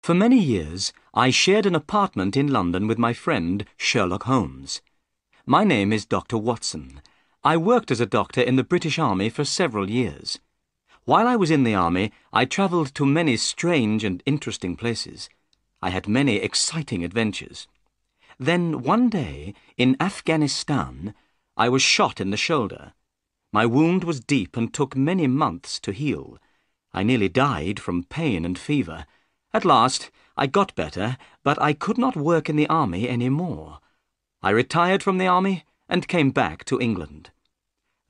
For many years, I shared an apartment in London with my friend Sherlock Holmes. My name is Dr. Watson. I worked as a doctor in the British Army for several years. While I was in the army, I travelled to many strange and interesting places. I had many exciting adventures. Then one day, in Afghanistan, I was shot in the shoulder. My wound was deep and took many months to heal. I nearly died from pain and fever. At last, I got better, but I could not work in the army any more. I retired from the army and came back to England.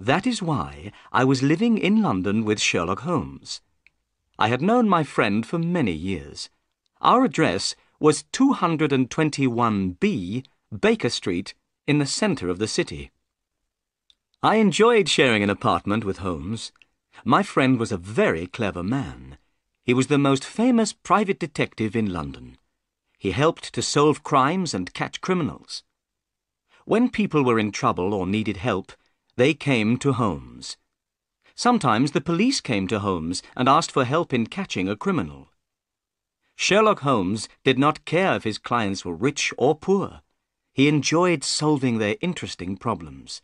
That is why I was living in London with Sherlock Holmes. I had known my friend for many years. Our address was 221B, Baker Street, in the centre of the city. I enjoyed sharing an apartment with Holmes. My friend was a very clever man. He was the most famous private detective in London. He helped to solve crimes and catch criminals. When people were in trouble or needed help, they came to Holmes. Sometimes the police came to Holmes and asked for help in catching a criminal. Sherlock Holmes did not care if his clients were rich or poor. He enjoyed solving their interesting problems.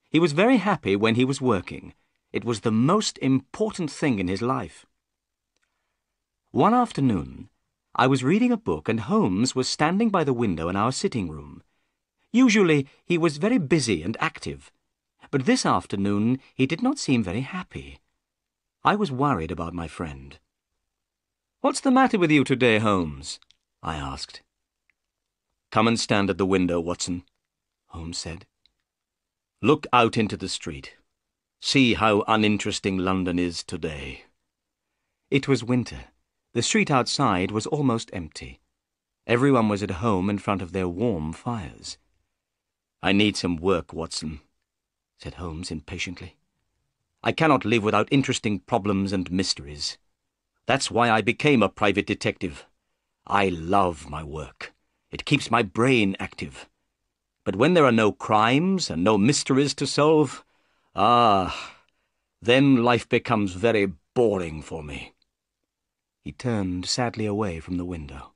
He was very happy when he was working. It was the most important thing in his life. One afternoon, I was reading a book and Holmes was standing by the window in our sitting room. Usually, he was very busy and active, but this afternoon he did not seem very happy. I was worried about my friend. "What's the matter with you today, Holmes?" I asked. "Come and stand at the window, Watson," Holmes said. "Look out into the street. See how uninteresting London is today." It was winter. The street outside was almost empty. Everyone was at home in front of their warm fires. "I need some work, Watson," said Holmes impatiently. "I cannot live without interesting problems and mysteries. That's why I became a private detective. I love my work. It keeps my brain active. But when there are no crimes and no mysteries to solve, then life becomes very boring for me." He turned sadly away from the window.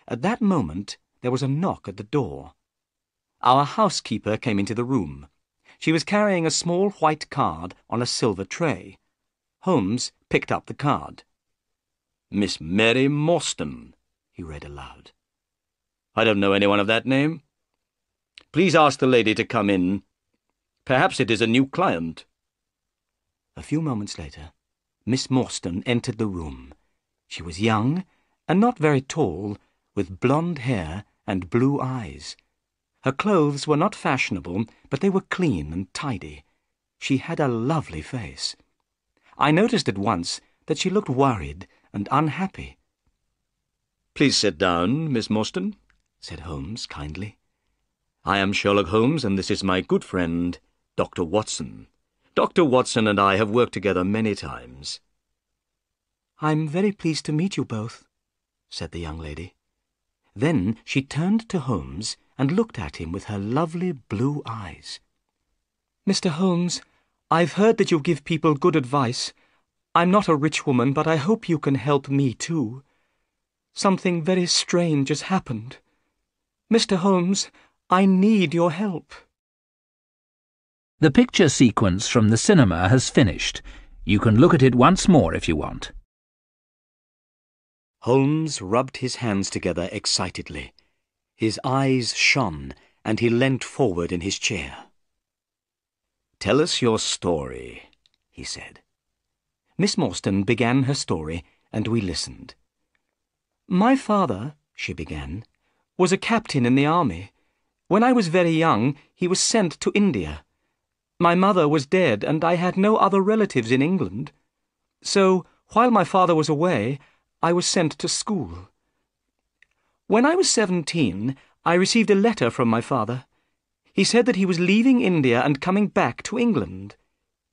At that moment, there was a knock at the door. Our housekeeper came into the room. She was carrying a small white card on a silver tray. Holmes picked up the card. "Miss Mary Morstan," he read aloud. "I don't know anyone of that name. Please ask the lady to come in. Perhaps it is a new client." A few moments later, Miss Morstan entered the room. She was young and not very tall, with blonde hair and blue eyes. Her clothes were not fashionable, but they were clean and tidy. She had a lovely face. I noticed at once that she looked worried and unhappy. "Please sit down, Miss Morstan," said Holmes kindly. "I am Sherlock Holmes, and this is my good friend, Dr. Watson. Dr. Watson and I have worked together many times." "I'm very pleased to meet you both," said the young lady. Then she turned to Holmes and looked at him with her lovely blue eyes. "Mr. Holmes, I've heard that you give people good advice. I'm not a rich woman, but I hope you can help me too. Something very strange has happened. Mr. Holmes, I need your help." The picture sequence from the cinema has finished. You can look at it once more if you want. Holmes rubbed his hands together excitedly. His eyes shone, and he leant forward in his chair. "Tell us your story," he said. Miss Morstan began her story, and we listened. "My father," she began, "was a captain in the army. When I was very young, he was sent to India. My mother was dead, and I had no other relatives in England. So, while my father was away, I was sent to school. When I was 17, I received a letter from my father. He said that he was leaving India and coming back to England.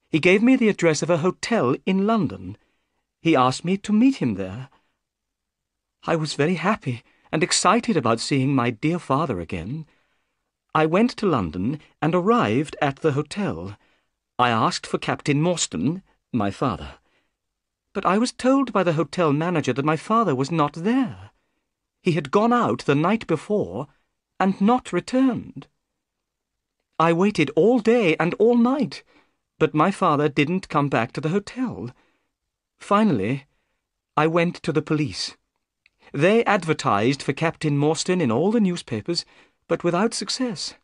He gave me the address of a hotel in London. He asked me to meet him there. I was very happy and excited about seeing my dear father again. I went to London and arrived at the hotel. I asked for Captain Morstan, my father. But I was told by the hotel manager that my father was not there. He had gone out the night before and not returned. I waited all day and all night, but my father didn't come back to the hotel. Finally, I went to the police. They advertised for Captain Morstan in all the newspapers, but without success.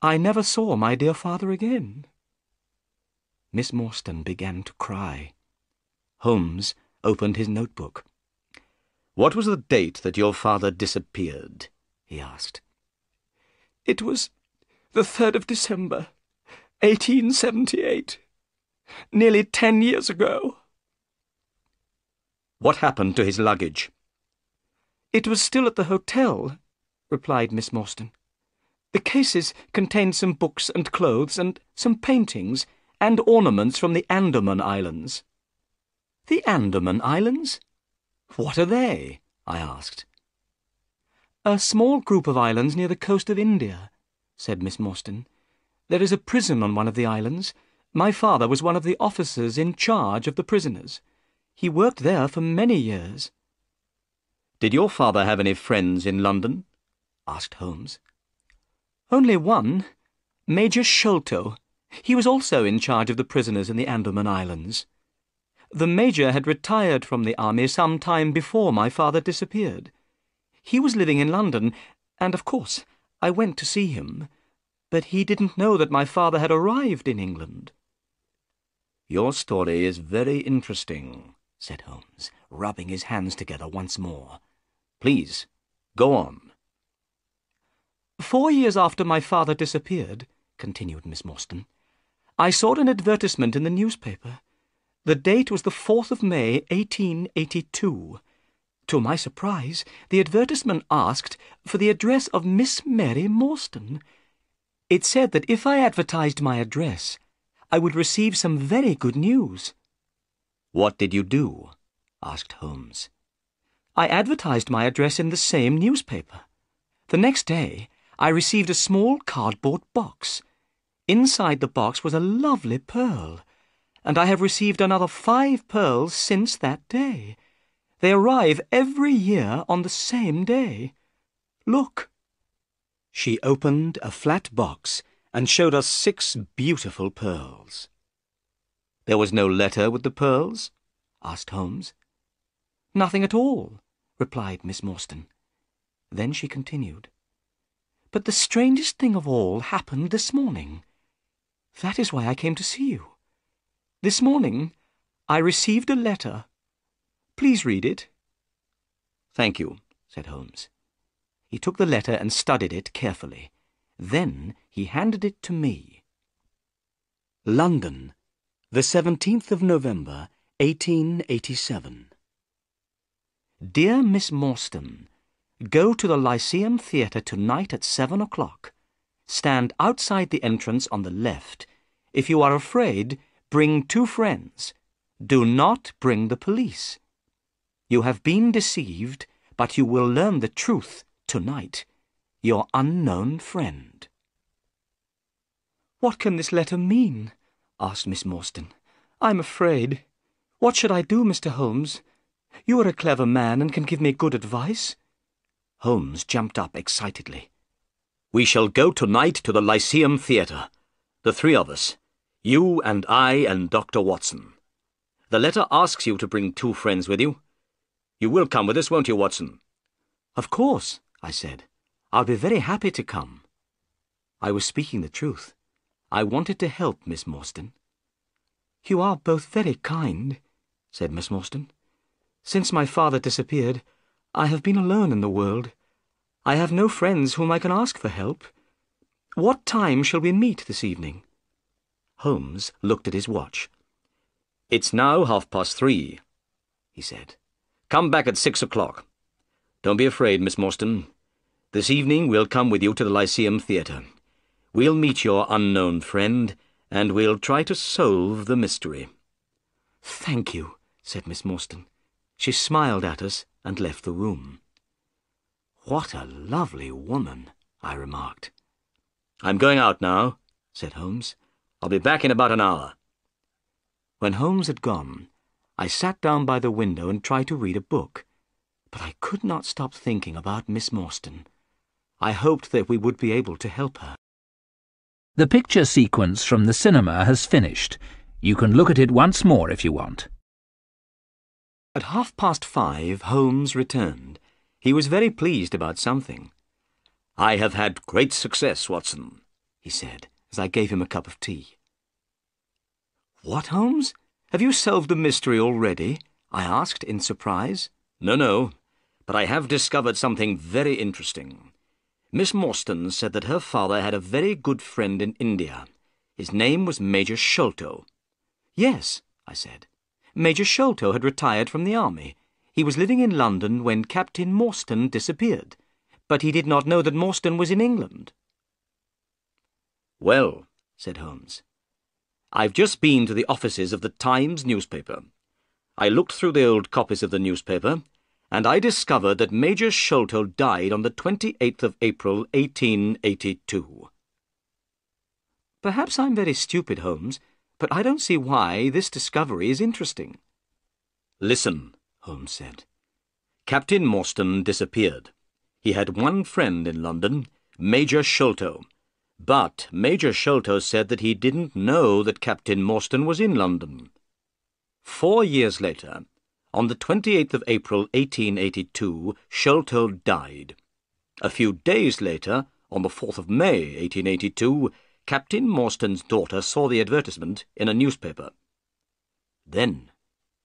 I never saw my dear father again." Miss Morstan began to cry. Holmes opened his notebook. "What was the date that your father disappeared?" he asked. "It was the 3rd of December, 1878. Nearly 10 years ago." "What happened to his luggage?" "It was still at the hotel," replied Miss Morstan. "The cases contained some books and clothes and some paintings and ornaments from the Andaman Islands." "The Andaman Islands? What are they?" I asked. "A small group of islands near the coast of India," said Miss Morstan. "There is a prison on one of the islands. My father was one of the officers in charge of the prisoners. He worked there for many years." "Did your father have any friends in London?" asked Holmes. "Only one, Major Sholto. He was also in charge of the prisoners in the Andaman Islands. The Major had retired from the army some time before my father disappeared. He was living in London, and of course I went to see him, but he didn't know that my father had arrived in England." "Your story is very interesting," said Holmes, rubbing his hands together once more. "Please, go on." "4 years after my father disappeared," continued Miss Morstan, "I saw an advertisement in the newspaper. The date was the 4th of May, 1882. To my surprise, the advertisement asked for the address of Miss Mary Morstan. It said that if I advertised my address, I would receive some very good news." "What did you do?" asked Holmes. "I advertised my address in the same newspaper. The next day, I received a small cardboard box. Inside the box was a lovely pearl, and I have received another 5 pearls since that day. They arrive every year on the same day. Look." She opened a flat box and showed us 6 beautiful pearls. "There was no letter with the pearls?" asked Holmes. "Nothing at all," replied Miss Morstan. Then she continued, "But the strangest thing of all happened this morning. That is why I came to see you. This morning I received a letter. Please read it." "Thank you," said Holmes. He took the letter and studied it carefully. Then he handed it to me. London, the 17th of November, 1887. Dear Miss Morstan, go to the Lyceum Theatre tonight at 7 o'clock. Stand outside the entrance on the left. If you are afraid, bring 2 friends. Do not bring the police. You have been deceived, but you will learn the truth tonight. Your unknown friend. "What can this letter mean?" asked Miss Morstan. "I'm afraid. What should I do, Mr. Holmes? You are a clever man and can give me good advice." Holmes jumped up excitedly. "We shall go tonight to the Lyceum Theatre. The 3 of us. You and I and Dr. Watson. The letter asks you to bring 2 friends with you. You will come with us, won't you, Watson?" "Of course," I said. "I'll be very happy to come." I was speaking the truth. I wanted to help Miss Morstan. "You are both very kind," said Miss Morstan. "Since my father disappeared, I have been alone in the world. I have no friends whom I can ask for help. What time shall we meet this evening?" Holmes looked at his watch. "It's now 3:30, he said. "Come back at 6 o'clock. Don't be afraid, Miss Morstan. This evening we'll come with you to the Lyceum Theatre. We'll meet your unknown friend, and we'll try to solve the mystery." "Thank you," said Miss Morstan. She smiled at us and left the room. "What a lovely woman," I remarked. "I'm going out now," said Holmes. "I'll be back in about an hour." When Holmes had gone, I sat down by the window and tried to read a book, but I could not stop thinking about Miss Morstan. I hoped that we would be able to help her. The picture sequence from the cinema has finished. You can look at it once more if you want. At 5:30, Holmes returned. He was very pleased about something. "I have had great success, Watson," he said, as I gave him a cup of tea. "What, Holmes? Have you solved the mystery already?" I asked in surprise. No, but I have discovered something very interesting. Miss Morstan said that her father had a very good friend in India. His name was Major Sholto. "Yes," I said. "Major Sholto had retired from the army. He was living in London when Captain Morstan disappeared, but he did not know that Morstan was in England." "Well," said Holmes, "I've just been to the offices of the Times newspaper. I looked through the old copies of the newspaper, and I discovered that Major Sholto died on the 28th of April, 1882. "Perhaps I'm very stupid, Holmes, but I don't see why this discovery is interesting." "Listen," Holmes said. "Captain Morstan disappeared. He had one friend in London, Major Sholto, but Major Sholto said that he didn't know that Captain Morstan was in London. 4 years later, on the 28th of April, 1882, Sholto died. A few days later, on the 4th of May, 1882, Captain Morstan's daughter saw the advertisement in a newspaper. Then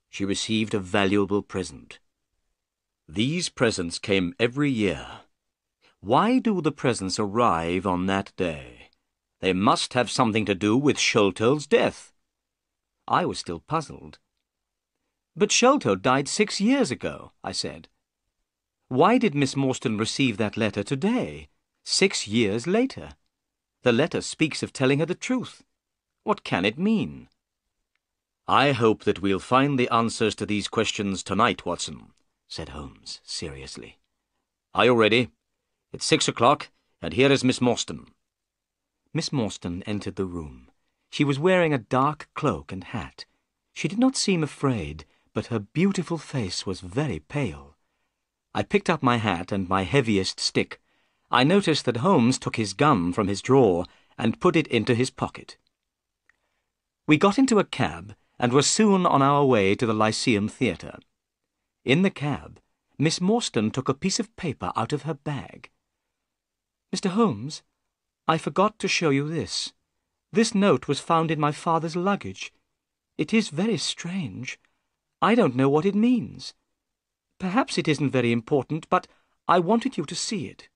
she received a valuable present. These presents came every year. Why do the presents arrive on that day? They must have something to do with Sholto's death." I was still puzzled. "But Sholto died 6 years ago," I said. "Why did Miss Morstan receive that letter today, 6 years later? The letter speaks of telling her the truth. What can it mean?" "I hope that we'll find the answers to these questions tonight, Watson," said Holmes seriously. "Are you ready? It's 6 o'clock, and here is Miss Morstan." Miss Morstan entered the room. She was wearing a dark cloak and hat. She did not seem afraid, but her beautiful face was very pale. I picked up my hat and my heaviest stick. I noticed that Holmes took his gun from his drawer and put it into his pocket. We got into a cab and were soon on our way to the Lyceum Theatre. In the cab, Miss Morstan took a piece of paper out of her bag. "Mr. Holmes, I forgot to show you this. This note was found in my father's luggage. It is very strange. I don't know what it means. Perhaps it isn't very important, but I wanted you to see it."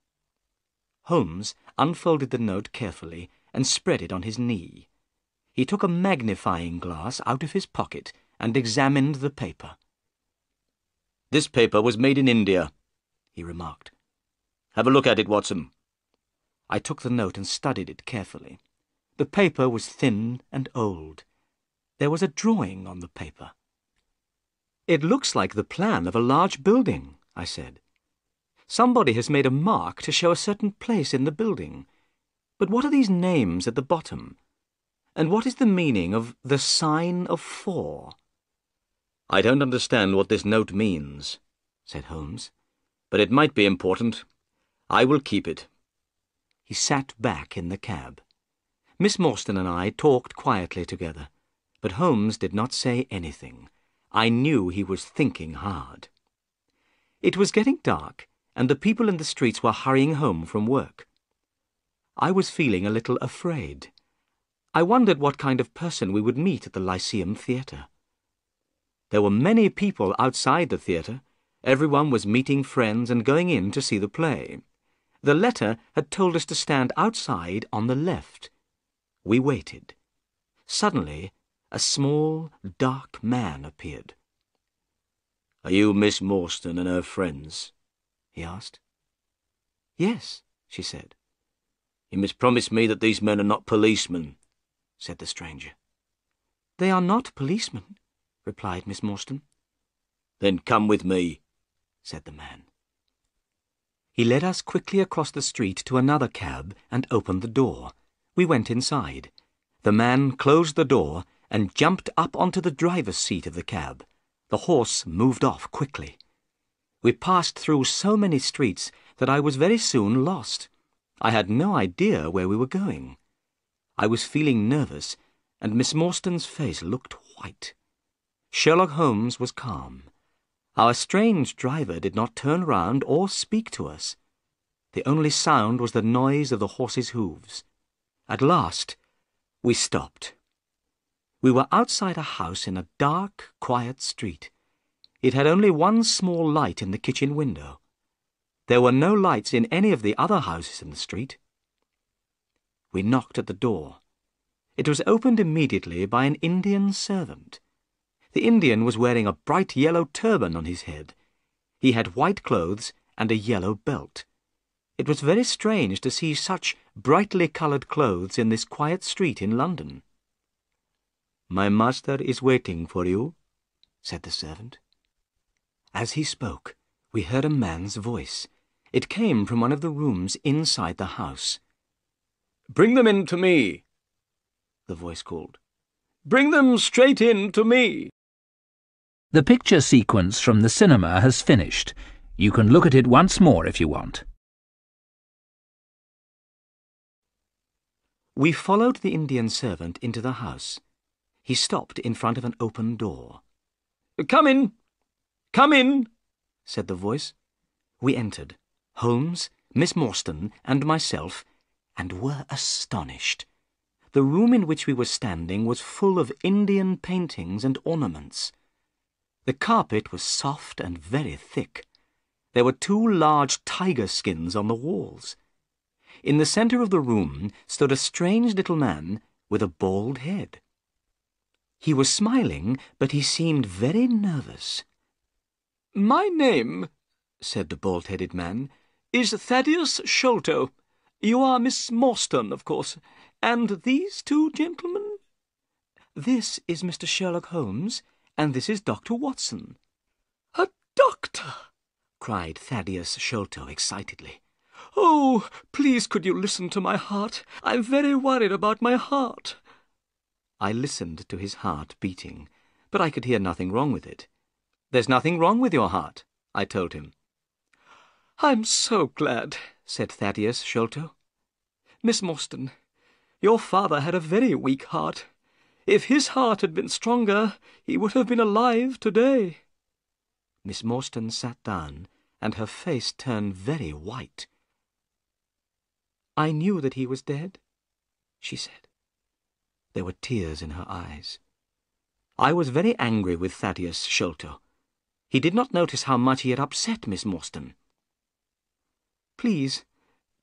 Holmes unfolded the note carefully and spread it on his knee. He took a magnifying glass out of his pocket and examined the paper. "This paper was made in India," he remarked. "Have a look at it, Watson." I took the note and studied it carefully. The paper was thin and old. There was a drawing on the paper. "It looks like the plan of a large building," I said. "Somebody has made a mark to show a certain place in the building. But what are these names at the bottom? And what is the meaning of the sign of 4? "I don't understand what this note means," said Holmes, "but it might be important. I will keep it." He sat back in the cab. Miss Morstan and I talked quietly together, but Holmes did not say anything. I knew he was thinking hard. It was getting dark, and the people in the streets were hurrying home from work. I was feeling a little afraid. I wondered what kind of person we would meet at the Lyceum Theatre. There were many people outside the theatre. Everyone was meeting friends and going in to see the play. The letter had told us to stand outside on the left. We waited. Suddenly, a small, dark man appeared. "Are you Miss Morstan and her friends?" he asked. "Yes," she said. "You must promise me that these men are not policemen," said the stranger. "They are not policemen," replied Miss Morstan. "Then come with me," said the man. He led us quickly across the street to another cab and opened the door. We went inside. The man closed the door and jumped up onto the driver's seat of the cab. The horse moved off quickly. We passed through so many streets that I was very soon lost. I had no idea where we were going. I was feeling nervous, and Miss Morstan's face looked white. Sherlock Holmes was calm. Our strange driver did not turn round or speak to us. The only sound was the noise of the horse's hooves. At last, we stopped. We were outside a house in a dark, quiet street. It had only one small light in the kitchen window. There were no lights in any of the other houses in the street. We knocked at the door. It was opened immediately by an Indian servant. The Indian was wearing a bright yellow turban on his head. He had white clothes and a yellow belt. It was very strange to see such brightly coloured clothes in this quiet street in London. "My master is waiting for you," said the servant. As he spoke, we heard a man's voice. It came from one of the rooms inside the house. "Bring them in to me," the voice called. "Bring them straight in to me." The picture sequence from the cinema has finished. You can look at it once more if you want. We followed the Indian servant into the house. He stopped in front of an open door. "Come in! Come in!" said the voice. We entered, Holmes, Miss Morstan, and myself, and were astonished. The room in which we were standing was full of Indian paintings and ornaments. The carpet was soft and very thick. There were 2 large tiger skins on the walls. In the centre of the room stood a strange little man with a bald head. He was smiling, but he seemed very nervous. "My name," said the bald-headed man, "is Thaddeus Sholto. You are Miss Morstan, of course. And these 2 gentlemen?" "This is Mr. Sherlock Holmes, and this is Dr. Watson." "A doctor!" cried Thaddeus Sholto excitedly. "Oh, please could you listen to my heart? I'm very worried about my heart." I listened to his heart beating, but I could hear nothing wrong with it. "There's nothing wrong with your heart," I told him. "I'm so glad," said Thaddeus Sholto. "Miss Morstan, your father had a very weak heart. If his heart had been stronger, he would have been alive today." Miss Morstan sat down, and her face turned very white. "I knew that he was dead," she said. There were tears in her eyes. I was very angry with Thaddeus Sholto. He did not notice how much he had upset Miss Morstan. "Please,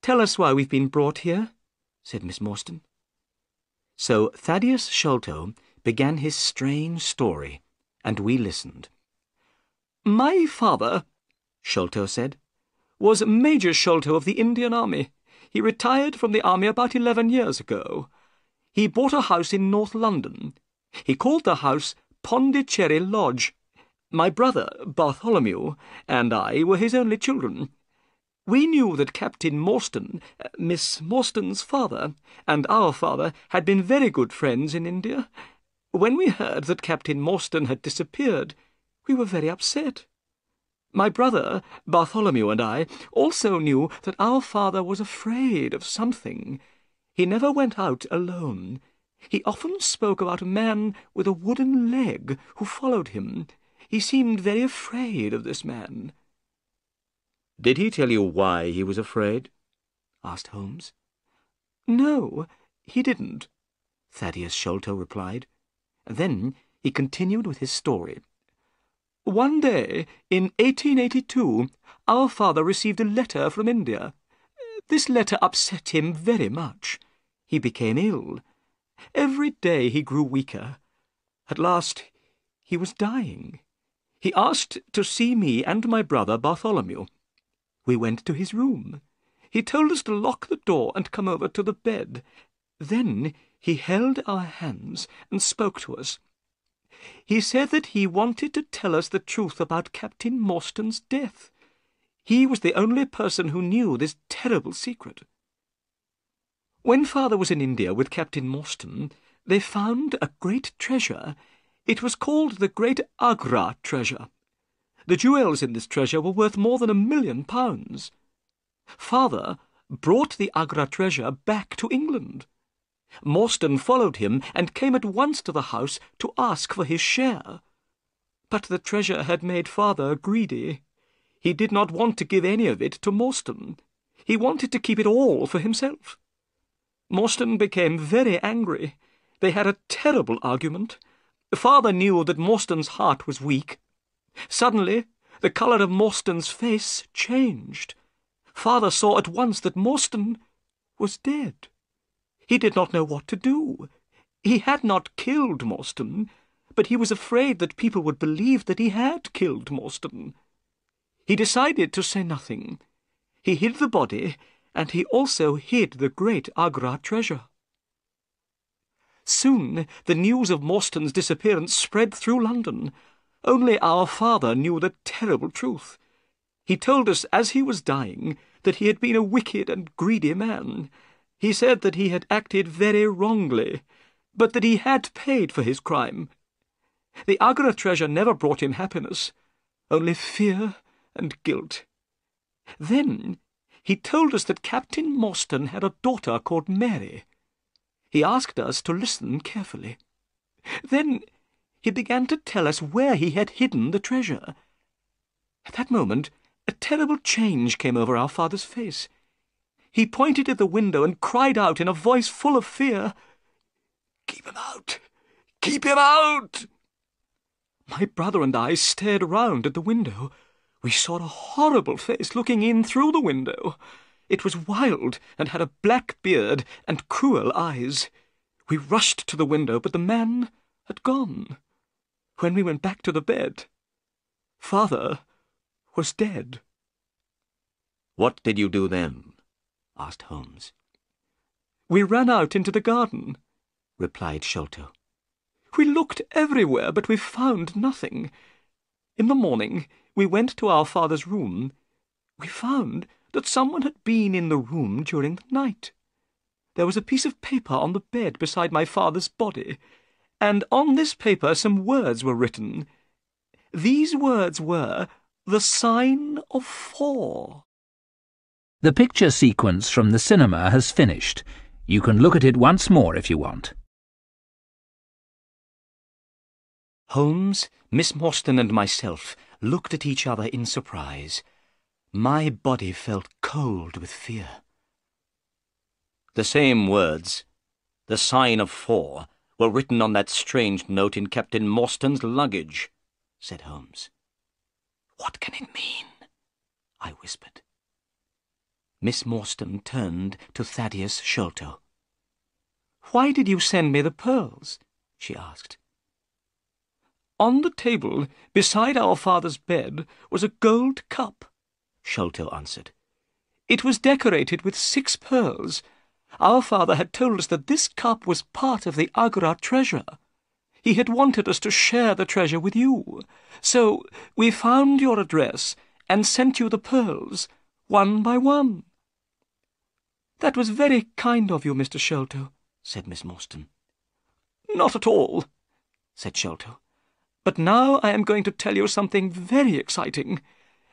tell us why we've been brought here," said Miss Morstan. So Thaddeus Sholto began his strange story, and we listened. "My father," Sholto said, "was Major Sholto of the Indian Army. He retired from the army about 11 years ago. He bought a house in North London. He called the house Pondicherry Lodge. My brother, Bartholomew, and I were his only children. We knew that Captain Morstan, Miss Morstan's father, and our father had been very good friends in India. When we heard that Captain Morstan had disappeared, we were very upset. My brother, Bartholomew, and I also knew that our father was afraid of something. He never went out alone. He often spoke about a man with a wooden leg who followed him. He seemed very afraid of this man." "Did he tell you why he was afraid?" asked Holmes. "No, he didn't," Thaddeus Sholto replied. Then he continued with his story. "One day, in 1882, our father received a letter from India. This letter upset him very much. He became ill. Every day he grew weaker. At last, he was dying. He asked to see me and my brother Bartholomew. We went to his room. He told us to lock the door and come over to the bed. Then he held our hands and spoke to us. He said that he wanted to tell us the truth about Captain Morstan's death. He was the only person who knew this terrible secret. When father was in India with Captain Morstan, they found a great treasure. It was called the Great Agra Treasure. The jewels in this treasure were worth more than £1,000,000. Father brought the Agra treasure back to England. Morstan followed him and came at once to the house to ask for his share. But the treasure had made Father greedy. He did not want to give any of it to Morstan. He wanted to keep it all for himself. Morstan became very angry. They had a terrible argument. Father knew that Morstan's heart was weak. Suddenly, the colour of Morstan's face changed. Father saw at once that Morstan was dead. He did not know what to do. He had not killed Morstan, but he was afraid that people would believe that he had killed Morstan. He decided to say nothing. He hid the body, and he also hid the great Agra treasure. Soon the news of Morstan's disappearance spread through London. Only our father knew the terrible truth. He told us as he was dying that he had been a wicked and greedy man. He said that he had acted very wrongly, but that he had paid for his crime. The Agra treasure never brought him happiness, only fear and guilt. Then he told us that Captain Morstan had a daughter called Mary. He asked us to listen carefully. Then he began to tell us where he had hidden the treasure. At that moment, a terrible change came over our father's face. He pointed at the window and cried out in a voice full of fear, "Keep him out! Keep him out!" My brother and I stared round at the window. We saw a horrible face looking in through the window. It was wild and had a black beard and cruel eyes. We rushed to the window, but the man had gone. When we went back to the bed, Father was dead. What did you do then? Asked Holmes. We ran out into the garden, replied Sholto. We looked everywhere, but we found nothing. In the morning, we went to our father's room. We found that someone had been in the room during the night. There was a piece of paper on the bed beside my father's body, and on this paper some words were written. These words were, "The sign of 4." The picture sequence from the cinema has finished. You can look at it once more if you want. Holmes, Miss Morstan and myself looked at each other in surprise. My body felt cold with fear. The same words, "the sign of 4, were written on that strange note in Captain Morstan's luggage," said Holmes. "What can it mean?" I whispered. Miss Morstan turned to Thaddeus Sholto. "Why did you send me the pearls?" she asked. "On the table, beside our father's bed, was a gold cup," Sholto answered. "It was decorated with 6 pearls. Our father had told us that this cup was part of the Agra treasure. He had wanted us to share the treasure with you. So we found your address and sent you the pearls, one by one." "That was very kind of you, Mr. Sholto," said Miss Morstan. "Not at all," said Sholto. "But now I am going to tell you something very exciting.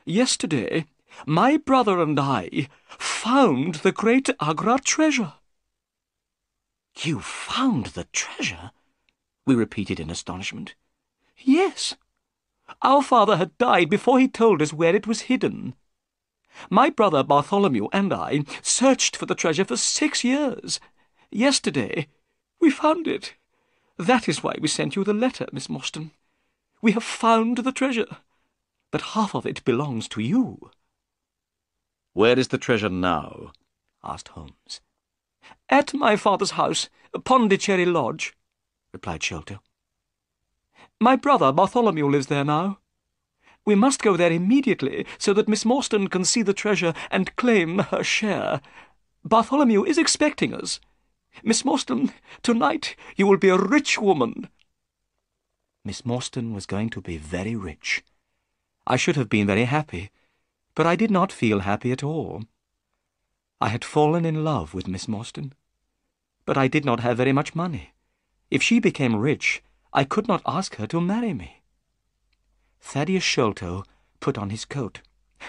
Yesterday, my brother and I found the great Agra treasure." "You found the treasure?" we repeated in astonishment. "Yes. Our father had died before he told us where it was hidden. My brother Bartholomew and I searched for the treasure for 6 years. Yesterday, we found it. That is why we sent you the letter, Miss Morstan. We have found the treasure, but half of it belongs to you." "Where is the treasure now?" asked Holmes. "At my father's house, Pondicherry Lodge," replied Sholto. "My brother Bartholomew lives there now. We must go there immediately so that Miss Morstan can see the treasure and claim her share. Bartholomew is expecting us. Miss Morstan, tonight you will be a rich woman." Miss Morstan was going to be very rich. I should have been very happy, but I did not feel happy at all. I had fallen in love with Miss Morstan, but I did not have very much money. If she became rich, I could not ask her to marry me. Thaddeus Sholto put on his coat.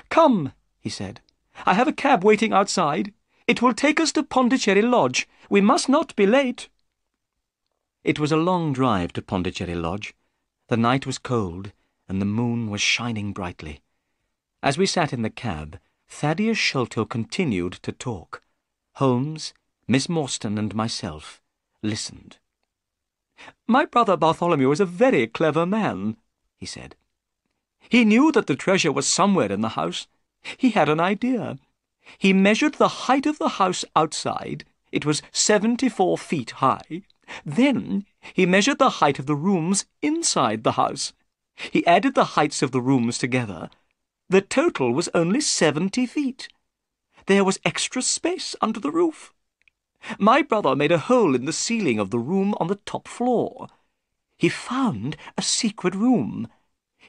"Come," he said. "I have a cab waiting outside. It will take us to Pondicherry Lodge. We must not be late." It was a long drive to Pondicherry Lodge. The night was cold, and the moon was shining brightly. As we sat in the cab, Thaddeus Sholto continued to talk. Holmes, Miss Morstan, and myself listened. "My brother Bartholomew is a very clever man," he said. "He knew that the treasure was somewhere in the house. He had an idea. He measured the height of the house outside. It was 74 feet high. Then he measured the height of the rooms inside the house. He added the heights of the rooms together. The total was only 70 feet. There was extra space under the roof. My brother made a hole in the ceiling of the room on the top floor. He found a secret room.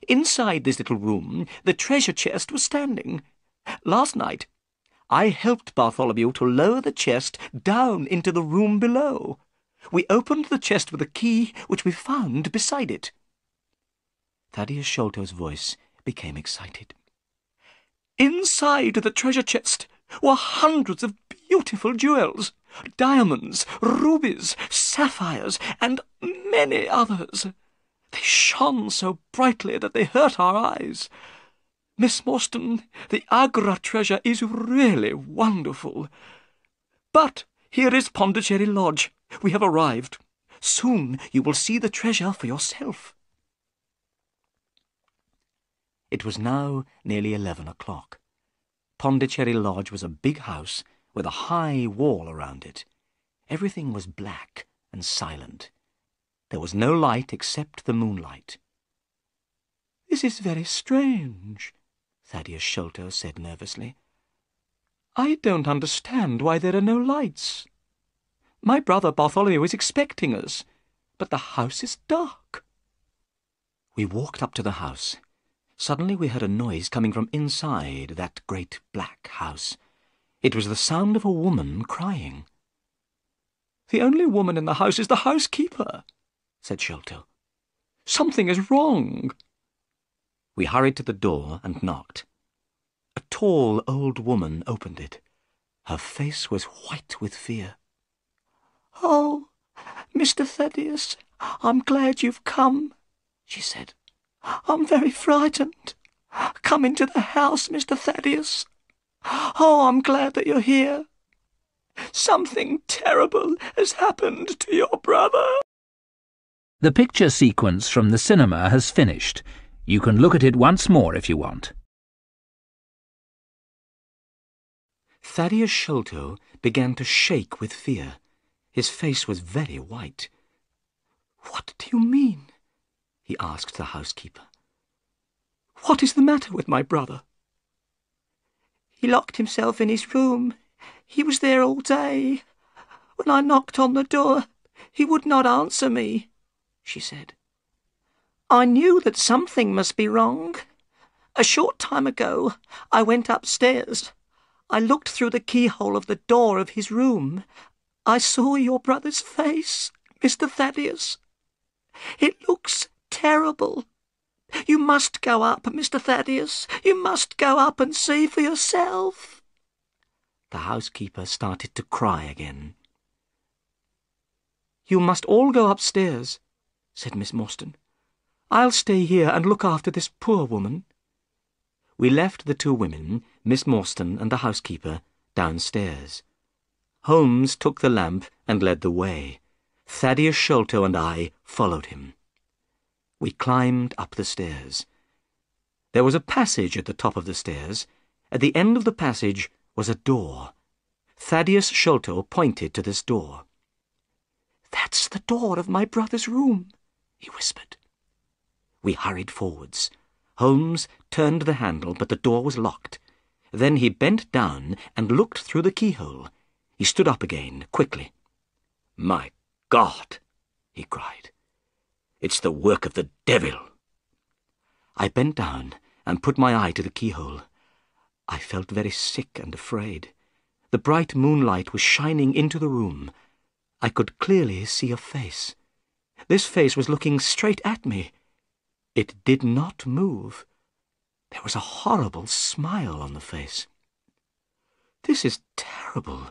Inside this little room, the treasure chest was standing. Last night, I helped Bartholomew to lower the chest down into the room below. We opened the chest with a key which we found beside it." Thaddeus Sholto's voice became excited. "Inside the treasure chest were hundreds of beautiful jewels, diamonds, rubies, sapphires, and many others. They shone so brightly that they hurt our eyes. Miss Morstan, the Agra treasure is really wonderful. But here is Pondicherry Lodge. We have arrived. Soon you will see the treasure for yourself." It was now nearly 11 o'clock. Pondicherry Lodge was a big house with a high wall around it. Everything was black and silent. There was no light except the moonlight. "This is very strange," Thaddeus Sholto said nervously. "I don't understand why there are no lights. My brother Bartholomew is expecting us, but the house is dark." We walked up to the house. Suddenly we heard a noise coming from inside that great black house. It was the sound of a woman crying. "The only woman in the house is the housekeeper," said Sholto. "Something is wrong." We hurried to the door and knocked. A tall old woman opened it. Her face was white with fear. "Oh, Mr. Thaddeus, I'm glad you've come," she said. "I'm very frightened. Come into the house, Mr. Thaddeus. Oh, I'm glad that you're here. Something terrible has happened to your brother." The picture sequence from the cinema has finished. You can look at it once more if you want. Thaddeus Sholto began to shake with fear. His face was very white. "What do you mean?" he asked the housekeeper. "What is the matter with my brother?" "He locked himself in his room. He was there all day. When I knocked on the door, he would not answer me," she said. "I knew that something must be wrong. A short time ago, I went upstairs. I looked through the keyhole of the door of his room. I saw your brother's face, Mr. Thaddeus. It looks terrible. You must go up, Mr. Thaddeus. You must go up and see for yourself." The housekeeper started to cry again. "You must all go upstairs," said Miss Morstan. "I'll stay here and look after this poor woman." We left the two women, Miss Morstan and the housekeeper, downstairs. Holmes took the lamp and led the way. Thaddeus Sholto and I followed him. We climbed up the stairs. There was a passage at the top of the stairs. At the end of the passage was a door. Thaddeus Sholto pointed to this door. "That's the door of my brother's room," he whispered. We hurried forwards. Holmes turned the handle, but the door was locked. Then he bent down and looked through the keyhole. He stood up again, quickly. "My God!" he cried. "It's the work of the devil." I bent down and put my eye to the keyhole. I felt very sick and afraid. The bright moonlight was shining into the room. I could clearly see a face. This face was looking straight at me. It did not move. There was a horrible smile on the face. "This is terrible,"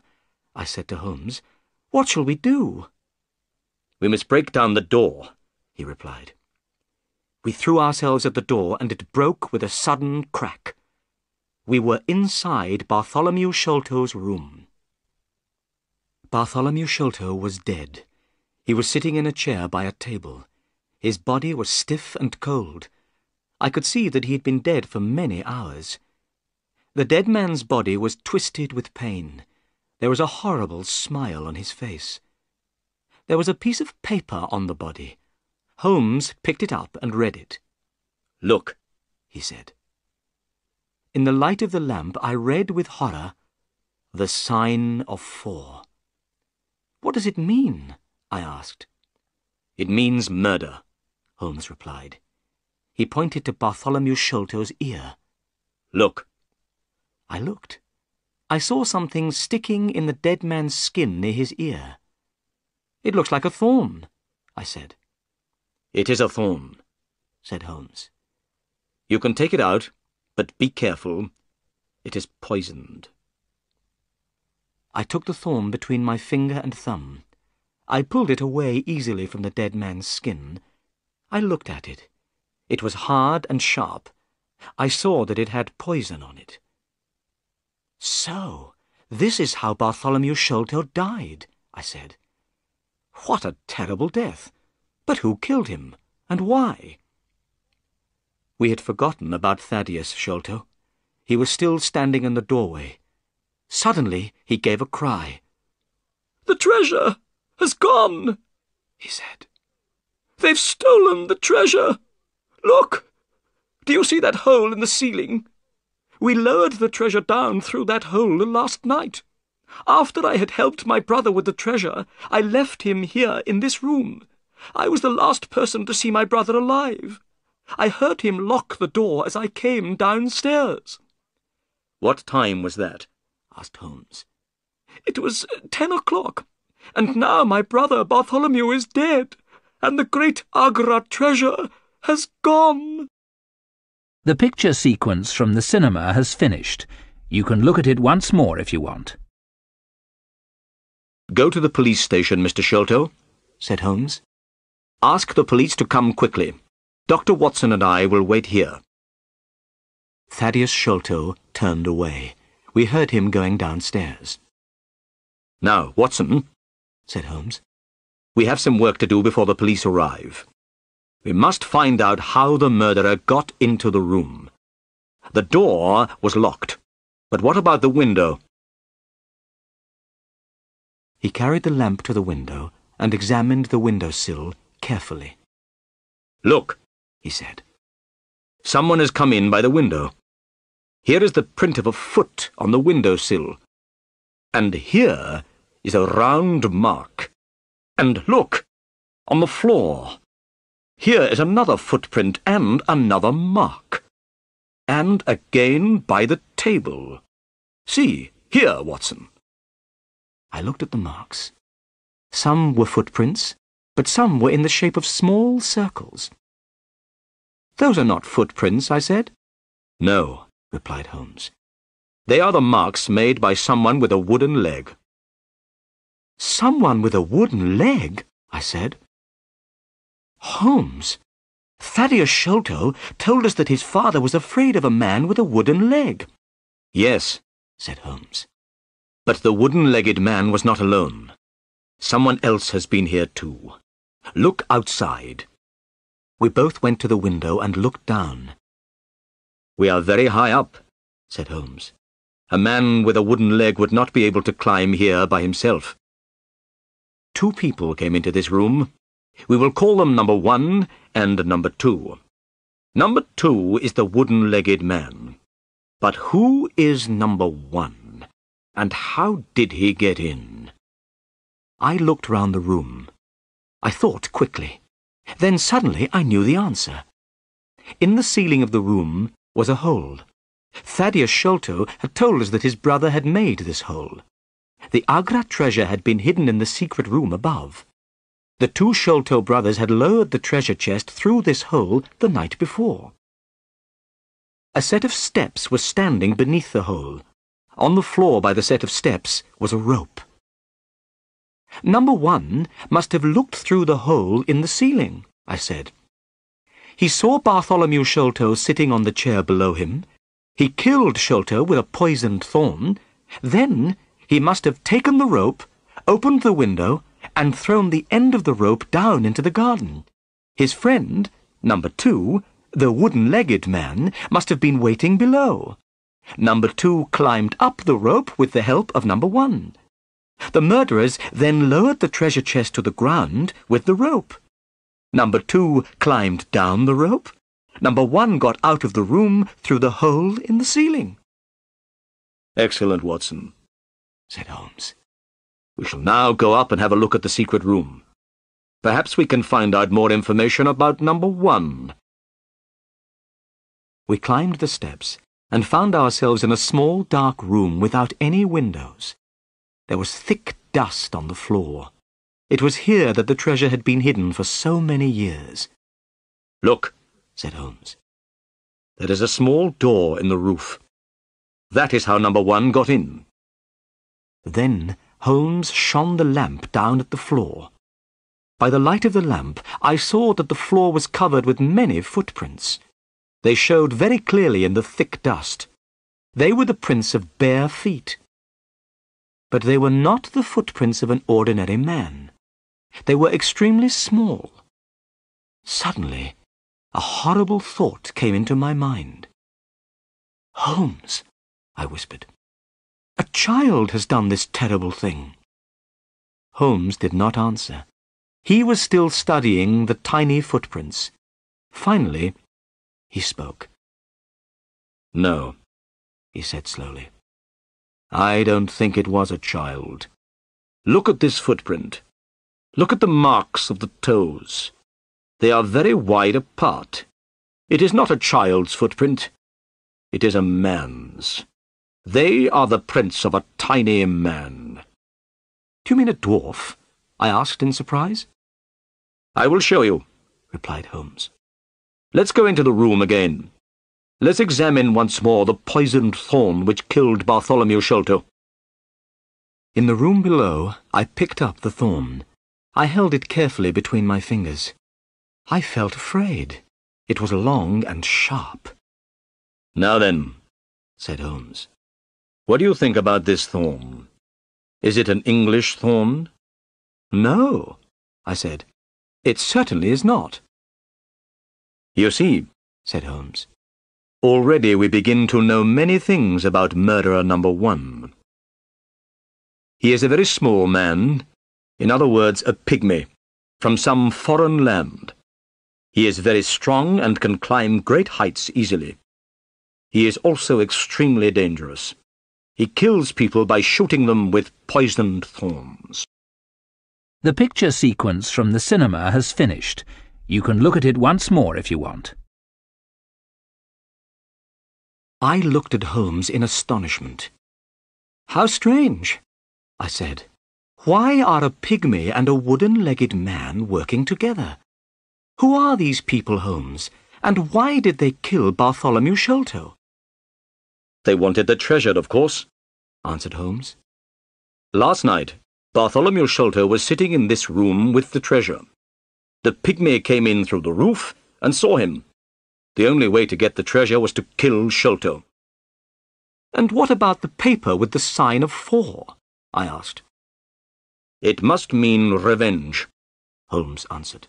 I said to Holmes. "What shall we do?" "We must break down the door," he replied. We threw ourselves at the door, and it broke with a sudden crack. We were inside Bartholomew Sholto's room. Bartholomew Sholto was dead. He was sitting in a chair by a table. His body was stiff and cold. I could see that he had been dead for many hours. The dead man's body was twisted with pain. There was a horrible smile on his face. There was a piece of paper on the body. Holmes picked it up and read it. "Look," he said. In the light of the lamp I read with horror, "The sign of 4." "What does it mean?" I asked. "It means murder," Holmes replied. He pointed to Bartholomew Sholto's ear. "Look." I looked. I saw something sticking in the dead man's skin near his ear. "It looks like a thorn," I said. "It is a thorn," said Holmes. "You can take it out, but be careful. It is poisoned." I took the thorn between my finger and thumb. I pulled it away easily from the dead man's skin. I looked at it. It was hard and sharp. I saw that it had poison on it. "So, this is how Bartholomew Sholto died," I said. "What a terrible death! But who killed him, and why?" We had forgotten about Thaddeus Sholto. He was still standing in the doorway. Suddenly he gave a cry. "The treasure has gone," he said. "They've stolen the treasure. Look! Do you see that hole in the ceiling? We lowered the treasure down through that hole last night. After I had helped my brother with the treasure, I left him here in this room. I was the last person to see my brother alive. I heard him lock the door as I came downstairs." "What time was that?" asked Holmes. "It was 10 o'clock, and now my brother Bartholomew is dead, and the great Agra treasure has gone." The picture sequence from the cinema has finished. You can look at it once more if you want. "Go to the police station, Mr. Sholto," said Holmes. "Ask the police to come quickly. Dr. Watson and I will wait here." Thaddeus Sholto turned away. We heard him going downstairs. "Now, Watson," said Holmes, "we have some work to do before the police arrive. We must find out how the murderer got into the room. The door was locked, but what about the window?" He carried the lamp to the window and examined the window-sill carefully. "Look," he said. "Someone has come in by the window. Here is the print of a foot on the window-sill. And here is a round mark. And look, on the floor. Here is another footprint and another mark. And again by the table. See, here, Watson." I looked at the marks. Some were footprints, but some were in the shape of small circles. "Those are not footprints," I said. "No," replied Holmes. "They are the marks made by someone with a wooden leg." "Someone with a wooden leg?" I said. "Holmes, Thaddeus Sholto told us that his father was afraid of a man with a wooden leg." "Yes," said Holmes. "but the wooden-legged man was not alone. Someone else has been here too. Look outside." We both went to the window and looked down. "We are very high up," said Holmes. "A man with a wooden leg would not be able to climb here by himself. 2 people came into this room. We will call them number 1 and number 2. Number 2 is the wooden-legged man. But who is number 1? And how did he get in?" I looked round the room. I thought quickly. Then suddenly I knew the answer. In the ceiling of the room was a hole. Thaddeus Sholto had told us that his brother had made this hole. The Agra treasure had been hidden in the secret room above. The two Sholto brothers had lowered the treasure chest through this hole the night before. A set of steps was standing beneath the hole. On the floor by the set of steps was a rope. Number 1 must have looked through the hole in the ceiling, I said. He saw Bartholomew Sholto sitting on the chair below him. He killed Sholto with a poisoned thorn. Then he must have taken the rope, opened the window, and thrown the end of the rope down into the garden. His friend, number 2, the wooden-legged man, must have been waiting below. Number 2 climbed up the rope with the help of number 1. The murderers then lowered the treasure chest to the ground with the rope. Number 2 climbed down the rope. Number 1 got out of the room through the hole in the ceiling. Excellent, Watson, said Holmes. We shall now go up and have a look at the secret room. Perhaps we can find out more information about number 1. We climbed the steps and found ourselves in a small dark room without any windows. There was thick dust on the floor. It was here that the treasure had been hidden for so many years. Look, said Holmes. there is a small door in the roof. That is how number 1 got in. Then Holmes shone the lamp down at the floor. By the light of the lamp, I saw that the floor was covered with many footprints. They showed very clearly in the thick dust. They were the prints of bare feet. But they were not the footprints of an ordinary man. They were extremely small. Suddenly, a horrible thought came into my mind. "Holmes," I whispered, "a child has done this terrible thing." Holmes did not answer. He was still studying the tiny footprints. Finally, he spoke. No, he said slowly. I don't think it was a child. Look at this footprint. Look at the marks of the toes. They are very wide apart. It is not a child's footprint. It is a man's. They are the prints of a tiny man. "Do you mean a dwarf?" I asked in surprise. I will show you, replied Holmes. Let's go into the room again. Let's examine once more the poisoned thorn which killed Bartholomew Sholto. In the room below, I picked up the thorn. I held it carefully between my fingers. I felt afraid. It was long and sharp. Now then, said Holmes, what do you think about this thorn? Is it an English thorn? No, I said. It certainly is not. You see, said Holmes, already we begin to know many things about murderer number 1. He is a very small man, in other words, a pygmy, from some foreign land. He is very strong and can climb great heights easily. He is also extremely dangerous. He kills people by shooting them with poisoned thorns. The picture sequence from the cinema has finished. You can look at it once more if you want. I looked at Holmes in astonishment. "How strange," I said. "Why are a pygmy and a wooden-legged man working together? Who are these people, Holmes, and why did they kill Bartholomew Sholto?" They wanted the treasure, of course, answered Holmes. Last night, Bartholomew Sholto was sitting in this room with the treasure. The pygmy came in through the roof and saw him. The only way to get the treasure was to kill Sholto. "And what about the paper with the sign of 4? I asked. "It must mean revenge," Holmes answered.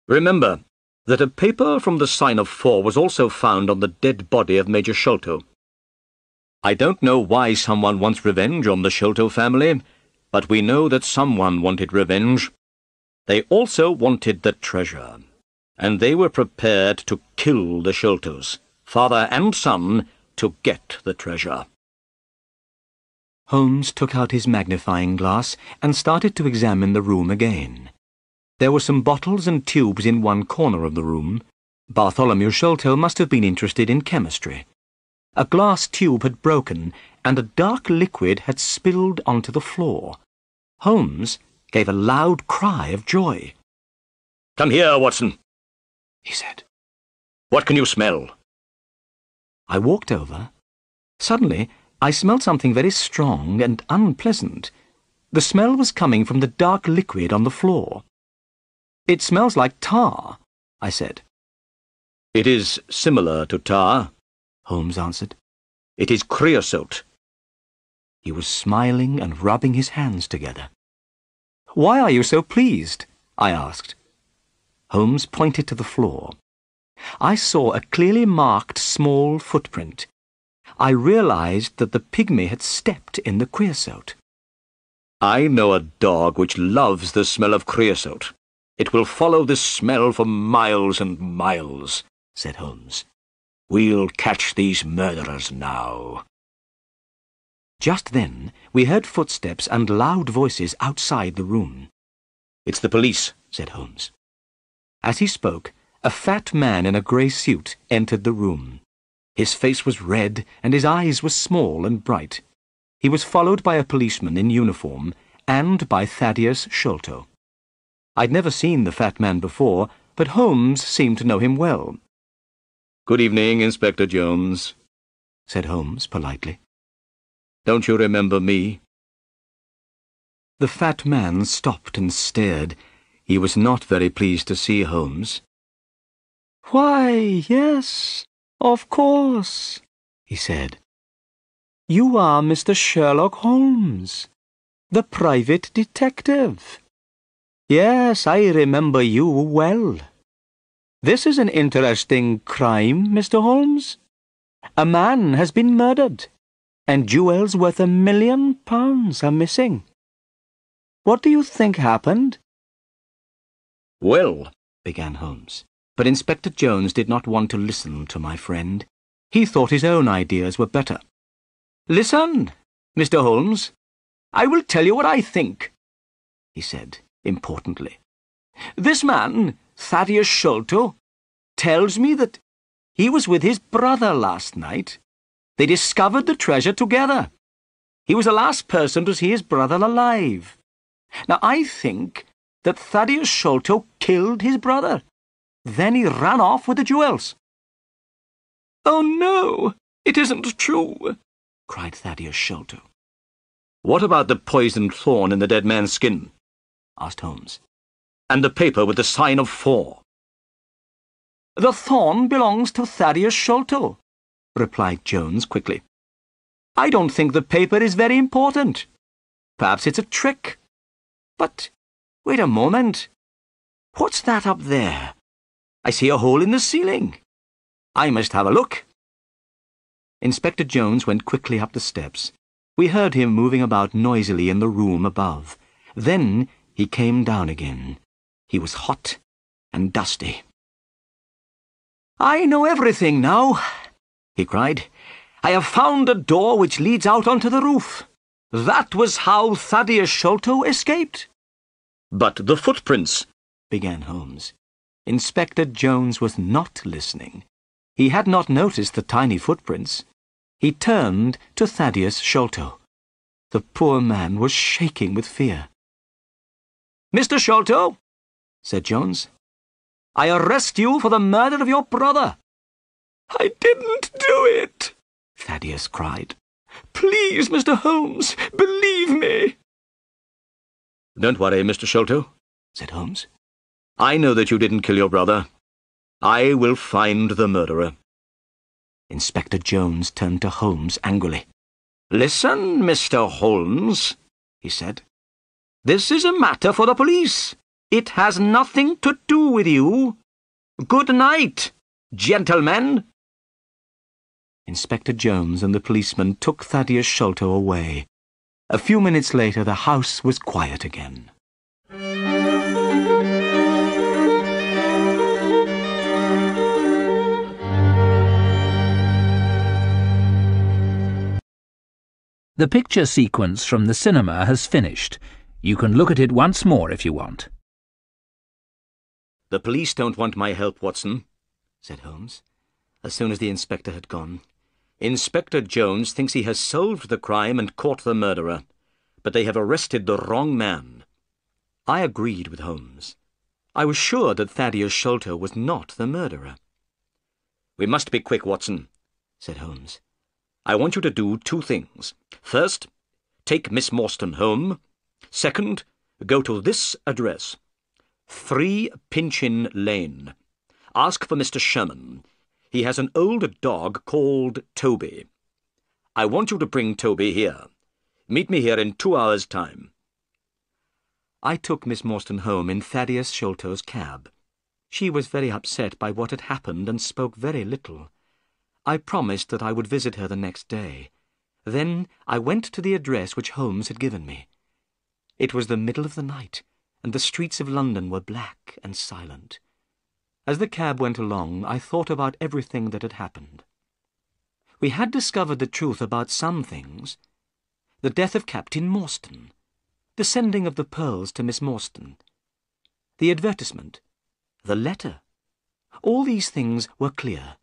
"Remember that a paper from the sign of 4 was also found on the dead body of Major Sholto. I don't know why someone wants revenge on the Sholto family, but we know that someone wanted revenge. They also wanted the treasure, and they were prepared to kill the Sholtos, father and son, to get the treasure." Holmes took out his magnifying glass and started to examine the room again. There were some bottles and tubes in one corner of the room. Bartholomew Sholto must have been interested in chemistry. A glass tube had broken, and a dark liquid had spilled onto the floor. Holmes gave a loud cry of joy. "Come here, Watson," he said. "What can you smell?" I walked over. Suddenly, I smelled something very strong and unpleasant. The smell was coming from the dark liquid on the floor. "It smells like tar," I said. "It is similar to tar," Holmes answered. "It is creosote." He was smiling and rubbing his hands together. "Why are you so pleased?" I asked. Holmes pointed to the floor. I saw a clearly marked small footprint. I realized that the pygmy had stepped in the creosote. "I know a dog which loves the smell of creosote. It will follow this smell for miles and miles," said Holmes. "We'll catch these murderers now." Just then, we heard footsteps and loud voices outside the room. "It's the police," said Holmes. As he spoke, a fat man in a grey suit entered the room. His face was red and his eyes were small and bright. He was followed by a policeman in uniform and by Thaddeus Sholto. I'd never seen the fat man before, but Holmes seemed to know him well. "Good evening, Inspector Jones," said Holmes politely. "Don't you remember me?" The fat man stopped and stared. He was not very pleased to see Holmes. "Why, yes, of course," he said. "You are Mr. Sherlock Holmes, the private detective. Yes, I remember you well. This is an interesting crime, Mr. Holmes. A man has been murdered, and jewels worth £1 million are missing. What do you think happened?" "Well," began Holmes, but Inspector Jones did not want to listen to my friend. He thought his own ideas were better. "Listen, Mr. Holmes. I will tell you what I think," he said importantly. "This man, Thaddeus Sholto, tells me that he was with his brother last night. They discovered the treasure together. He was the last person to see his brother alive. Now, I think that Thaddeus Sholto killed his brother. Then he ran off with the jewels." "Oh, no, it isn't true," cried Thaddeus Sholto. "What about the poisoned thorn in the dead man's skin?" asked Holmes. "And the paper with the sign of 4? "The thorn belongs to Thaddeus Sholto," replied Jones quickly. "I don't think the paper is very important. Perhaps it's a trick. But wait a moment. What's that up there? I see a hole in the ceiling. I must have a look." Inspector Jones went quickly up the steps. We heard him moving about noisily in the room above. Then he came down again. He was hot and dusty. "I know everything now," he cried. "I have found a door which leads out onto the roof. That was how Thaddeus Sholto escaped." "But the footprints," began Holmes. Inspector Jones was not listening. He had not noticed the tiny footprints. He turned to Thaddeus Sholto. The poor man was shaking with fear. "Mr. Sholto," said Jones, "I arrest you for the murder of your brother." "I didn't do it," Thaddeus cried. "Please, Mr. Holmes, believe me." "Don't worry, Mr. Sholto," said Holmes. "I know that you didn't kill your brother. I will find the murderer." Inspector Jones turned to Holmes angrily. "Listen, Mr. Holmes," he said. "This is a matter for the police. It has nothing to do with you. Good night, gentlemen." Inspector Jones and the policeman took Thaddeus Sholto away. A few minutes later, the house was quiet again. The picture sequence from the cinema has finished. You can look at it once more if you want. "The police don't want my help, Watson," said Holmes, as soon as the inspector had gone. "Inspector Jones thinks he has solved the crime and caught the murderer, but they have arrested the wrong man. I agreed with Holmes. I was sure that Thaddeus Sholto was not the murderer. "We must be quick, Watson," said Holmes. "I want you to do 2 things. First, take Miss Morstan home. Second, go to this address, 3 Pinchin Lane. Ask for Mr. Sherman. He has an old dog called Toby. I want you to bring Toby here. Meet me here in 2 hours' time." I took Miss Morstan home in Thaddeus Sholto's cab. She was very upset by what had happened and spoke very little. I promised that I would visit her the next day. Then I went to the address which Holmes had given me. It was the middle of the night, and the streets of London were black and silent. As the cab went along, I thought about everything that had happened. We had discovered the truth about some things. The death of Captain Morstan, the sending of the pearls to Miss Morstan, the advertisement, the letter. All these things were clear.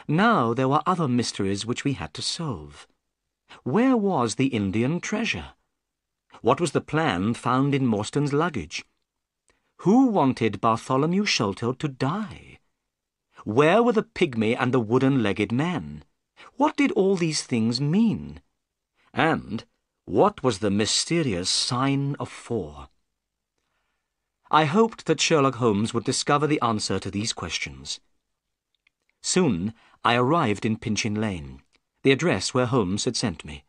Now there were other mysteries which we had to solve. Where was the Indian treasure? What was the plan found in Morstan's luggage? Who wanted Bartholomew Sholto to die? Where were the pygmy and the wooden-legged man? What did all these things mean? And what was the mysterious sign of 4? I hoped that Sherlock Holmes would discover the answer to these questions. Soon I arrived in Pinchin Lane, the address where Holmes had sent me.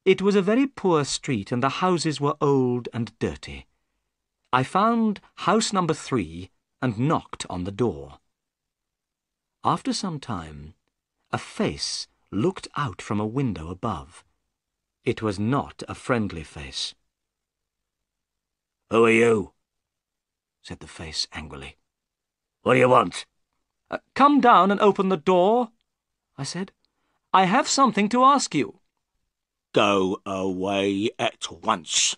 It was a very poor street, and the houses were old and dirty. I found house number 3 and knocked on the door. After some time, a face looked out from a window above. It was not a friendly face. "Who are you?" said the face angrily. "What do you want?" Come down and open the door," I said. "I have something to ask you." "Go away at once,"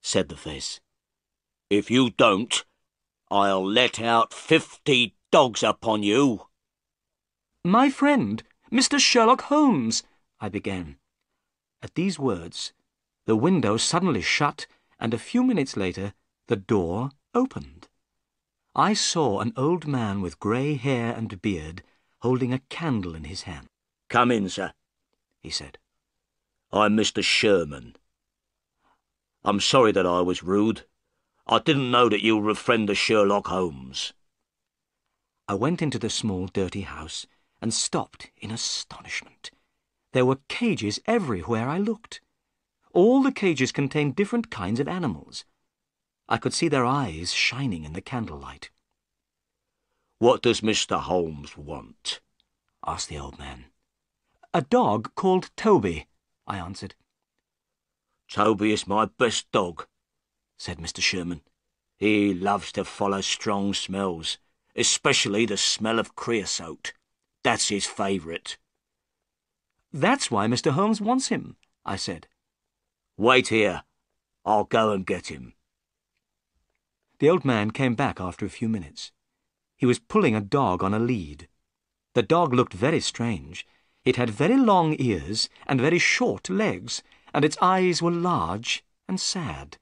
said the face. "If you don't, I'll let out 50 dogs upon you." "My friend, Mr. Sherlock Holmes," I began. At these words, the window suddenly shut, and a few minutes later the door opened. I saw an old man with grey hair and beard holding a candle in his hand. "Come in, sir," he said. "I'm Mr. Sherman. I'm sorry that I was rude. I didn't know that you were a friend of Sherlock Holmes." I went into the small, dirty house and stopped in astonishment. There were cages everywhere I looked. All the cages contained different kinds of animals. I could see their eyes shining in the candlelight. "What does Mr. Holmes want?" asked the old man. "A dog called Toby," I answered. "Toby is my best dog," said Mr. Sherman. "He loves to follow strong smells, especially the smell of creosote. That's his favourite." "That's why Mr. Holmes wants him," I said. "Wait here. I'll go and get him." The old man came back after a few minutes. He was pulling a dog on a lead. The dog looked very strange. It had very long ears and very short legs, and its eyes were large and sad.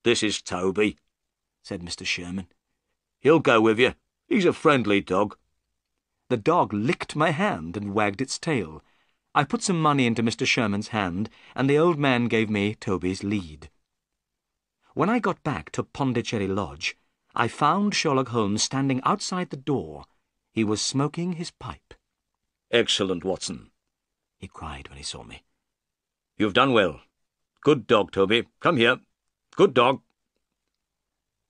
"This is Toby," said Mr. Sherman. "He'll go with you. He's a friendly dog." The dog licked my hand and wagged its tail. I put some money into Mr. Sherman's hand, and the old man gave me Toby's lead. When I got back to Pondicherry Lodge, I found Sherlock Holmes standing outside the door. He was smoking his pipe. "Excellent, Watson," he cried when he saw me. "You've done well. Good dog, Toby. Come here. Good dog."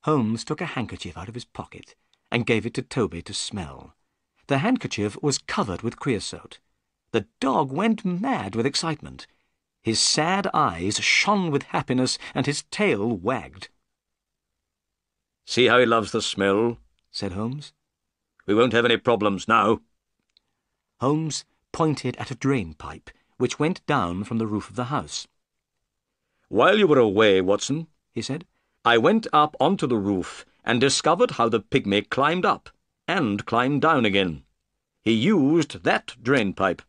Holmes took a handkerchief out of his pocket and gave it to Toby to smell. The handkerchief was covered with creosote. The dog went mad with excitement. His sad eyes shone with happiness, and his tail wagged. "See how he loves the smell," said Holmes. "We won't have any problems now." Holmes pointed at a drain pipe, which went down from the roof of the house. "While you were away, Watson," he said, "I went up onto the roof and discovered how the pygmy climbed up and climbed down again. He used that drain pipe."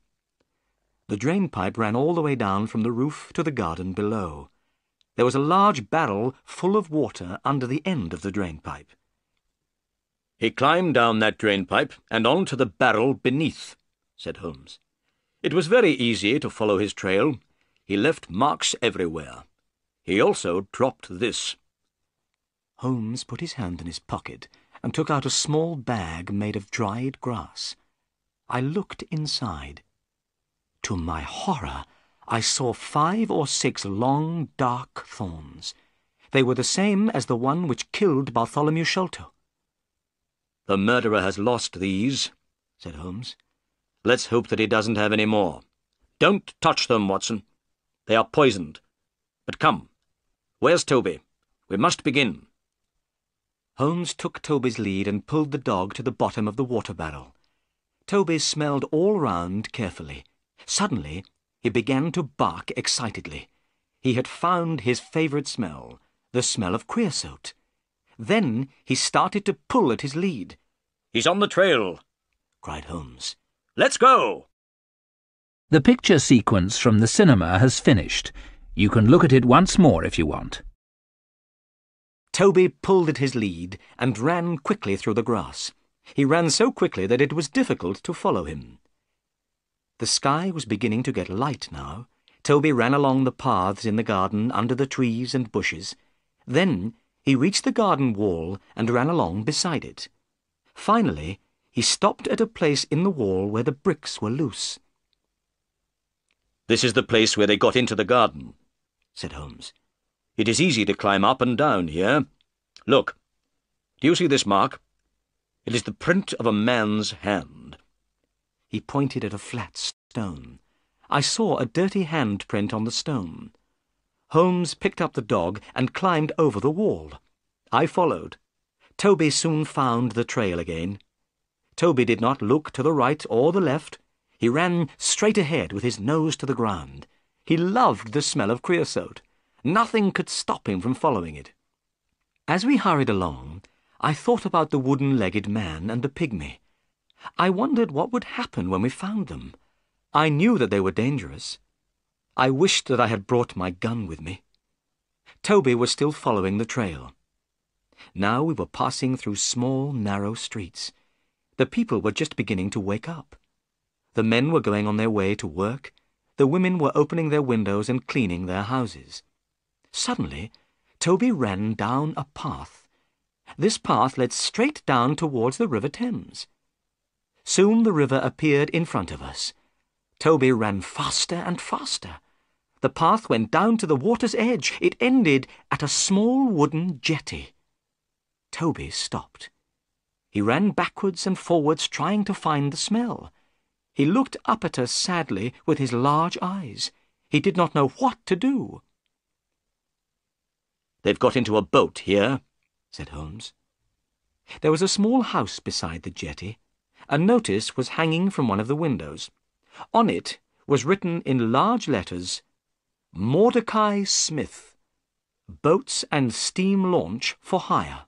The drain pipe ran all the way down from the roof to the garden below. There was a large barrel full of water under the end of the drain-pipe. "He climbed down that drain-pipe and on to the barrel beneath," said Holmes. "It was very easy to follow his trail. He left marks everywhere. He also dropped this." Holmes put his hand in his pocket and took out a small bag made of dried grass. I looked inside. To my horror, I saw 5 or 6 long, dark thorns. They were the same as the one which killed Bartholomew Sholto. "The murderer has lost these," said Holmes. "Let's hope that he doesn't have any more. Don't touch them, Watson. They are poisoned. But come, where's Toby? We must begin." Holmes took Toby's lead and pulled the dog to the bottom of the water barrel. Toby smelled all round carefully. Suddenly, he began to bark excitedly. He had found his favourite smell, the smell of creosote. Then he started to pull at his lead. "He's on the trail," cried Holmes. "Let's go!" The picture sequence from the cinema has finished. You can look at it once more if you want. Toby pulled at his lead and ran quickly through the grass. He ran so quickly that it was difficult to follow him. The sky was beginning to get light now. Toby ran along the paths in the garden under the trees and bushes. Then he reached the garden wall and ran along beside it. Finally, he stopped at a place in the wall where the bricks were loose. "This is the place where they got into the garden," said Holmes. "It is easy to climb up and down here. Look, do you see this mark? It is the print of a man's hand." He pointed at a flat stone. I saw a dirty handprint on the stone. Holmes picked up the dog and climbed over the wall. I followed. Toby soon found the trail again. Toby did not look to the right or the left. He ran straight ahead with his nose to the ground. He loved the smell of creosote. Nothing could stop him from following it. As we hurried along, I thought about the wooden-legged man and the pygmy. I wondered what would happen when we found them. I knew that they were dangerous. I wished that I had brought my gun with me. Toby was still following the trail. Now we were passing through small, narrow streets. The people were just beginning to wake up. The men were going on their way to work. The women were opening their windows and cleaning their houses. Suddenly, Toby ran down a path. This path led straight down towards the River Thames. Soon the river appeared in front of us. Toby ran faster and faster. The path went down to the water's edge. It ended at a small wooden jetty. Toby stopped. He ran backwards and forwards trying to find the smell. He looked up at us sadly with his large eyes. He did not know what to do. "They've got into a boat here," said Holmes. There was a small house beside the jetty. A notice was hanging from one of the windows. On it was written in large letters, "Mordecai Smith, Boats and Steam Launch for Hire."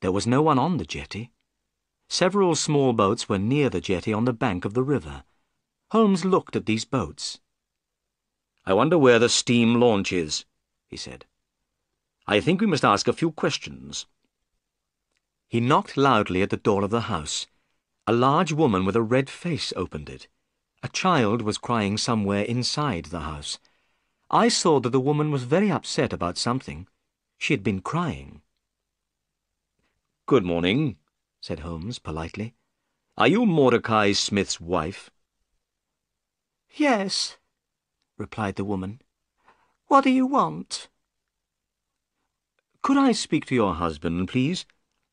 There was no one on the jetty. Several small boats were near the jetty on the bank of the river. Holmes looked at these boats. "I wonder where the steam launch is," he said. "I think we must ask a few questions." He knocked loudly at the door of the house. A large woman with a red face opened it. A child was crying somewhere inside the house. I saw that the woman was very upset about something. She had been crying. "Good morning," said Holmes politely. "Are you Mordecai Smith's wife?" "Yes," replied the woman. "What do you want?" "Could I speak to your husband, please?"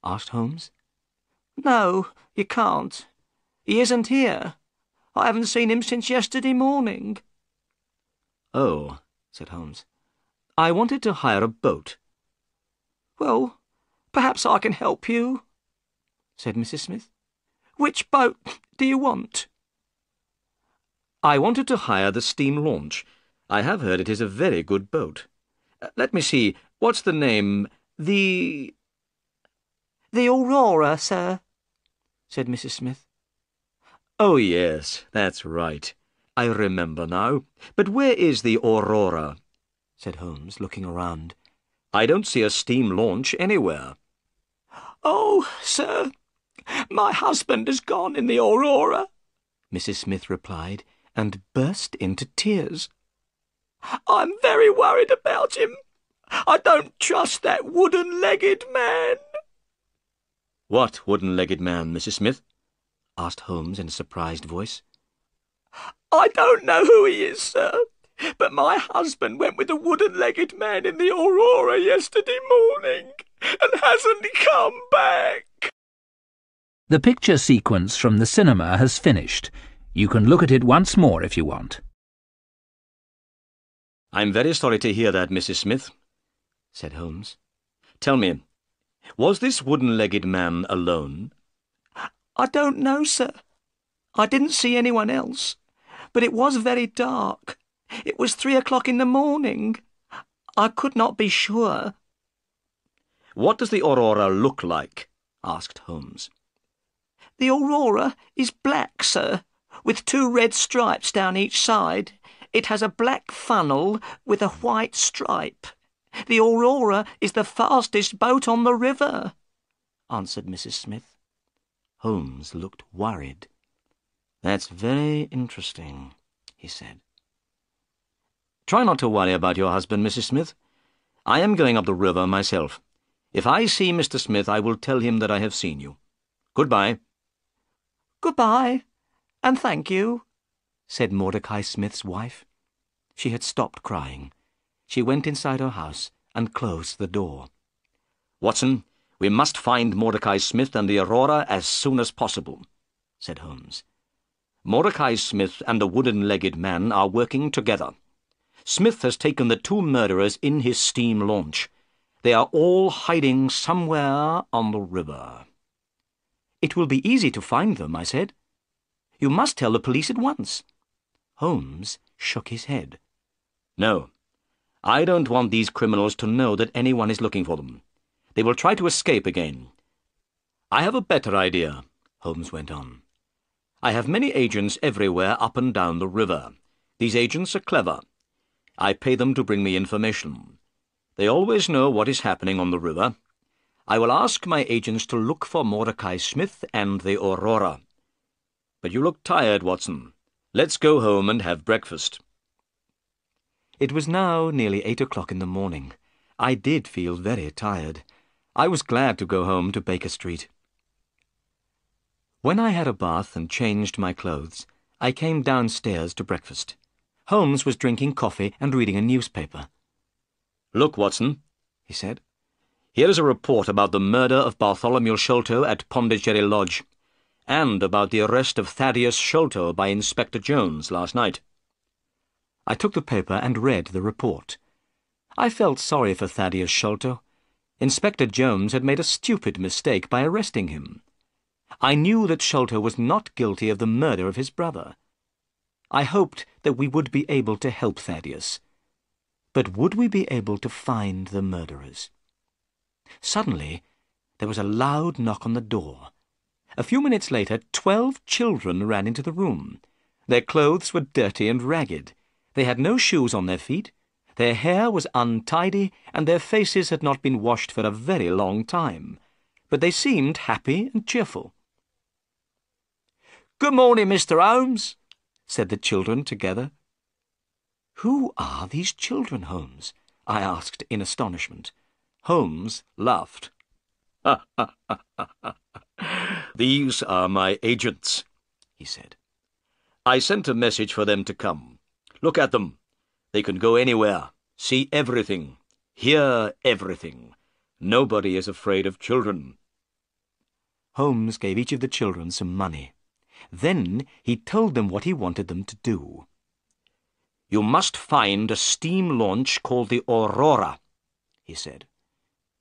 asked Holmes. "No, you can't. He isn't here. I haven't seen him since yesterday morning." "Oh," said Holmes. "I wanted to hire a boat." "Well, perhaps I can help you," said Mrs. Smith. "Which boat do you want?" "I wanted to hire the steam launch. I have heard it is a very good boat. Let me see, what's the name? The Aurora, sir," said Mrs. Smith. Oh, yes, that's right. I remember now. But where is the Aurora?" said Holmes, looking around. I don't see a steam launch anywhere. Oh, sir, my husband has gone in the Aurora, Mrs. Smith replied, and burst into tears. I'm very worried about him. I don't trust that wooden-legged man. What wooden-legged man, Mrs. Smith? Asked Holmes in a surprised voice. I don't know who he is, sir, but my husband went with the wooden-legged man in the Aurora yesterday morning and hasn't come back. The picture sequence from the cinema has finished. You can look at it once more if you want. I'm very sorry to hear that, Mrs. Smith, said Holmes. Tell me, was this wooden-legged man alone? I don't know, sir. I didn't see anyone else, but it was very dark. It was 3 o'clock in the morning. I could not be sure. What does the Aurora look like? Asked Holmes. The Aurora is black, sir, with 2 red stripes down each side. It has a black funnel with a white stripe. The Aurora is the fastest boat on the river, answered Mrs. Smith. Holmes looked worried. That's very interesting, he said. Try not to worry about your husband, Mrs. Smith. I am going up the river myself. If I see Mr. Smith, I will tell him that I have seen you. Goodbye. Goodbye, and thank you, said Mordecai Smith's wife. She had stopped crying. She went inside her house and closed the door. Watson, we must find Mordecai Smith and the Aurora as soon as possible, said Holmes. Mordecai Smith and the wooden-legged man are working together. Smith has taken the 2 murderers in his steam launch. They are all hiding somewhere on the river. It will be easy to find them, I said. You must tell the police at once. Holmes shook his head. No, I don't want these criminals to know that anyone is looking for them. They will try to escape again. I have a better idea, Holmes went on. I have many agents everywhere up and down the river. These agents are clever. I pay them to bring me information. They always know what is happening on the river. I will ask my agents to look for Mordecai Smith and the Aurora. But you look tired, Watson. Let's go home and have breakfast. It was now nearly 8 o'clock in the morning. I did feel very tired. I was glad to go home to Baker Street. When I had a bath and changed my clothes, I came downstairs to breakfast. Holmes was drinking coffee and reading a newspaper. Look, Watson, he said. Here is a report about the murder of Bartholomew Sholto at Pondicherry Lodge, and about the arrest of Thaddeus Sholto by Inspector Jones last night. I took the paper and read the report. I felt sorry for Thaddeus Sholto. Inspector Jones had made a stupid mistake by arresting him. I knew that Sholto was not guilty of the murder of his brother. I hoped that we would be able to help Thaddeus. But would we be able to find the murderers? Suddenly, there was a loud knock on the door. A few minutes later, 12 children ran into the room. Their clothes were dirty and ragged. They had no shoes on their feet. Their hair was untidy, and their faces had not been washed for a very long time. But they seemed happy and cheerful. "Good morning, Mr. Holmes," said the children together. "Who are these children, Holmes?" I asked in astonishment. Holmes laughed. These are my agents, he said. I sent a message for them to come. Look at them. They can go anywhere, see everything, hear everything. Nobody is afraid of children. Holmes gave each of the children some money. Then he told them what he wanted them to do. You must find a steam launch called the Aurora, he said.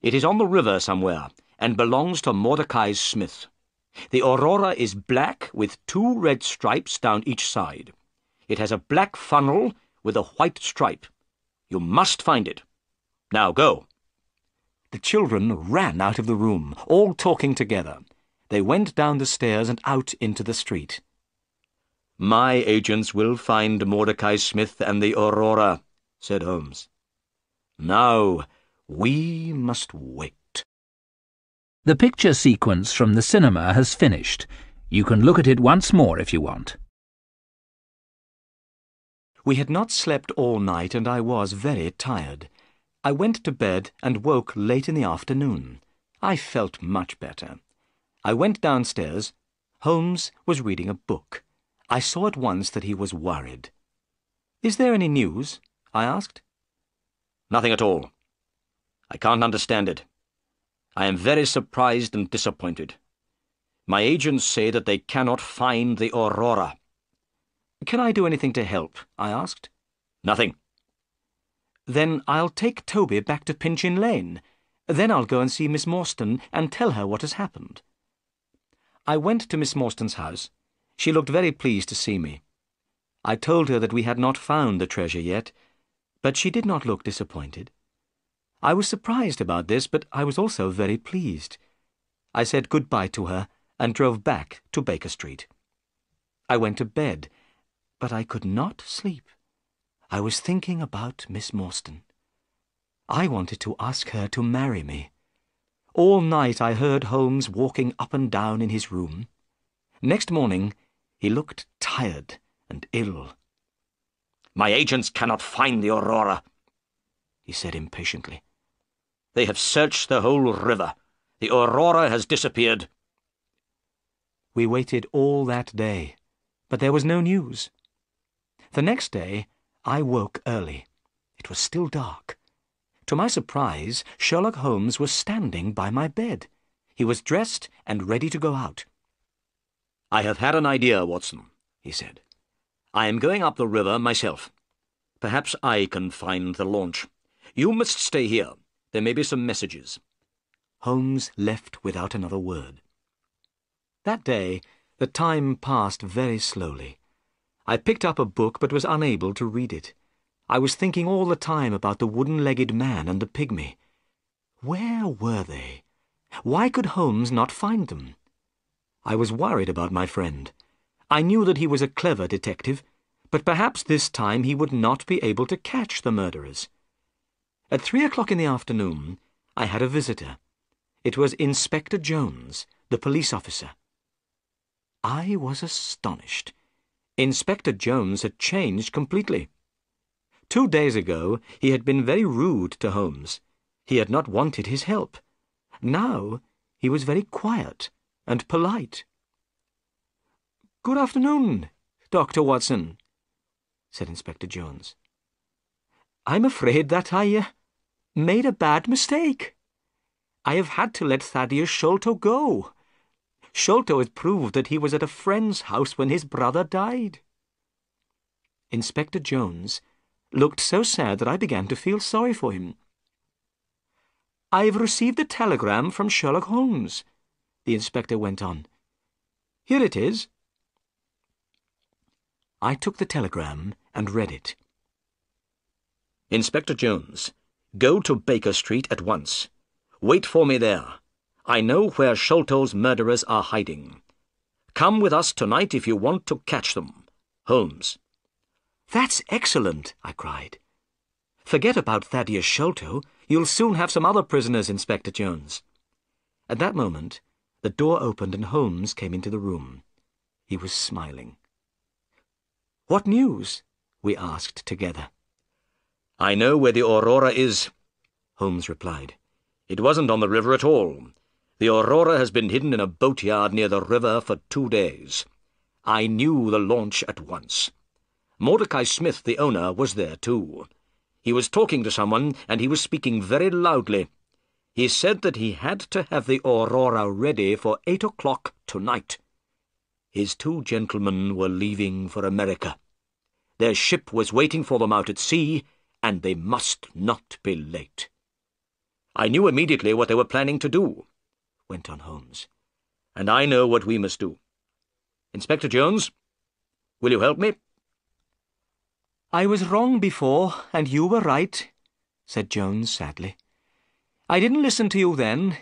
It is on the river somewhere, and belongs to Mordecai Smith. The Aurora is black with 2 red stripes down each side. It has a black funnel with a white stripe. You must find it. Now go. The children ran out of the room, all talking together. They went down the stairs and out into the street. My agents will find Mordecai Smith and the Aurora, said Holmes. Now, we must wait. The picture sequence from the cinema has finished. You can look at it once more if you want. We had not slept all night and I was very tired. I went to bed and woke late in the afternoon. I felt much better. I went downstairs. Holmes was reading a book. I saw at once that he was worried. "Is there any news?" I asked. Nothing at all. I can't understand it. I am very surprised and disappointed. My agents say that they cannot find the Aurora. "Can I do anything to help?" I asked. Nothing. "Then I'll take Toby back to Pinchin Lane. Then I'll go and see Miss Morstan and tell her what has happened." I went to Miss Morstan's house. She looked very pleased to see me. I told her that we had not found the treasure yet, but she did not look disappointed. I was surprised about this, but I was also very pleased. I said good-bye to her and drove back to Baker Street. I went to bed, but I could not sleep. I was thinking about Miss Morstan. I wanted to ask her to marry me. All night I heard Holmes walking up and down in his room. Next morning he looked tired and ill. My agents cannot find the Aurora, he said impatiently. They have searched the whole river. The Aurora has disappeared. We waited all that day, but there was no news. The next day I woke early. It was still dark. To my surprise, Sherlock Holmes was standing by my bed. He was dressed and ready to go out. I have had an idea, Watson, he said. I am going up the river myself. Perhaps I can find the launch. You must stay here. There may be some messages. Holmes left without another word. That day, the time passed very slowly. I picked up a book but was unable to read it. I was thinking all the time about the wooden-legged man and the pygmy. Where were they? Why could Holmes not find them? I was worried about my friend. I knew that he was a clever detective, but perhaps this time he would not be able to catch the murderers. At 3 o'clock in the afternoon, I had a visitor. It was Inspector Jones, the police officer. I was astonished. Inspector Jones had changed completely. 2 days ago, he had been very rude to Holmes. He had not wanted his help. Now, he was very quiet and polite. "Good afternoon, Dr. Watson," said Inspector Jones. "I'm afraid that I made a bad mistake. I have had to let Thaddeus Sholto go. Sholto has proved that he was at a friend's house when his brother died." Inspector Jones looked so sad that I began to feel sorry for him. "I've received a telegram from Sherlock Holmes," the inspector went on. "Here it is." I took the telegram and read it. Inspector Jones, go to Baker Street at once. Wait for me there. I know where Sholto's murderers are hiding. Come with us tonight if you want to catch them. Holmes. "That's excellent," I cried. "Forget about Thaddeus Sholto. You'll soon have some other prisoners, Inspector Jones." At that moment, the door opened and Holmes came into the room. He was smiling. "What news?" we asked together. I know where the Aurora is, Holmes replied. It wasn't on the river at all. The Aurora has been hidden in a boatyard near the river for 2 days. I knew the launch at once. Mordecai Smith, the owner, was there too. He was talking to someone, and he was speaking very loudly. He said that he had to have the Aurora ready for 8 o'clock tonight. His 2 gentlemen were leaving for America. Their ship was waiting for them out at sea, and they must not be late. I knew immediately what they were planning to do, went on Holmes, and I know what we must do. Inspector Jones, will you help me? "I was wrong before, and you were right," said Jones sadly. "I didn't listen to you then,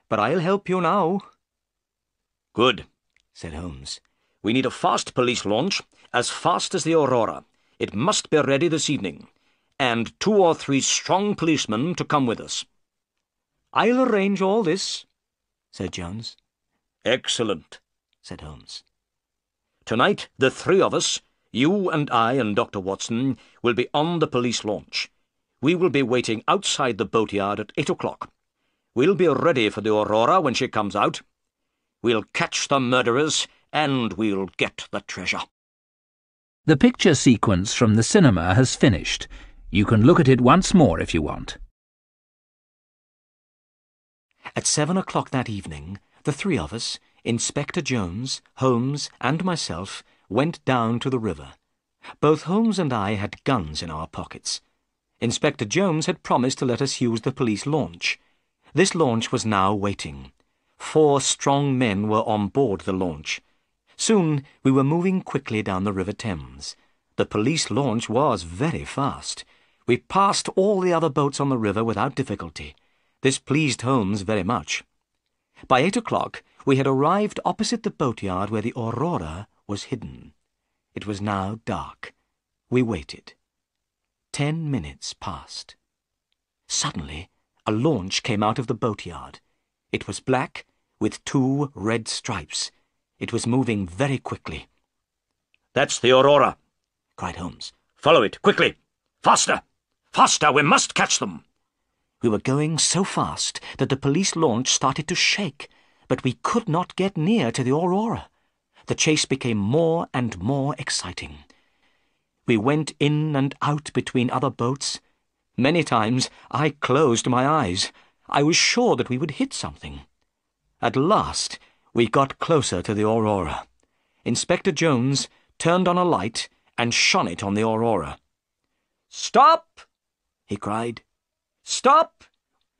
but I'll help you now." Good, said Holmes. We need a fast police launch, as fast as the Aurora. It must be ready this evening. and 2 or 3 strong policemen to come with us." "I'll arrange all this," said Jones. "Excellent," said Holmes. "Tonight, the 3 of us, you and I and Dr. Watson, will be on the police launch. We will be waiting outside the boatyard at 8 o'clock. We'll be ready for the Aurora when she comes out. We'll catch the murderers, and we'll get the treasure." The picture sequence from the cinema has finished. You can look at it once more if you want. At 7 o'clock that evening, the 3 of us, Inspector Jones, Holmes, and myself, went down to the river. Both Holmes and I had guns in our pockets. Inspector Jones had promised to let us use the police launch. This launch was now waiting. 4 strong men were on board the launch. Soon we were moving quickly down the River Thames. The police launch was very fast. We passed all the other boats on the river without difficulty. This pleased Holmes very much. By 8 o'clock we had arrived opposite the boatyard where the Aurora was hidden. It was now dark. We waited. 10 minutes passed. Suddenly a launch came out of the boatyard. It was black, with 2 red stripes. It was moving very quickly. "That's the Aurora," cried Holmes. "Follow it, quickly! Faster! Faster! We must catch them!" We were going so fast that the police launch started to shake, but we could not get near to the Aurora. The chase became more and more exciting. We went in and out between other boats. Many times I closed my eyes. I was sure that we would hit something. At last we got closer to the Aurora. Inspector Jones turned on a light and shone it on the Aurora. "Stop!" he cried. "Stop!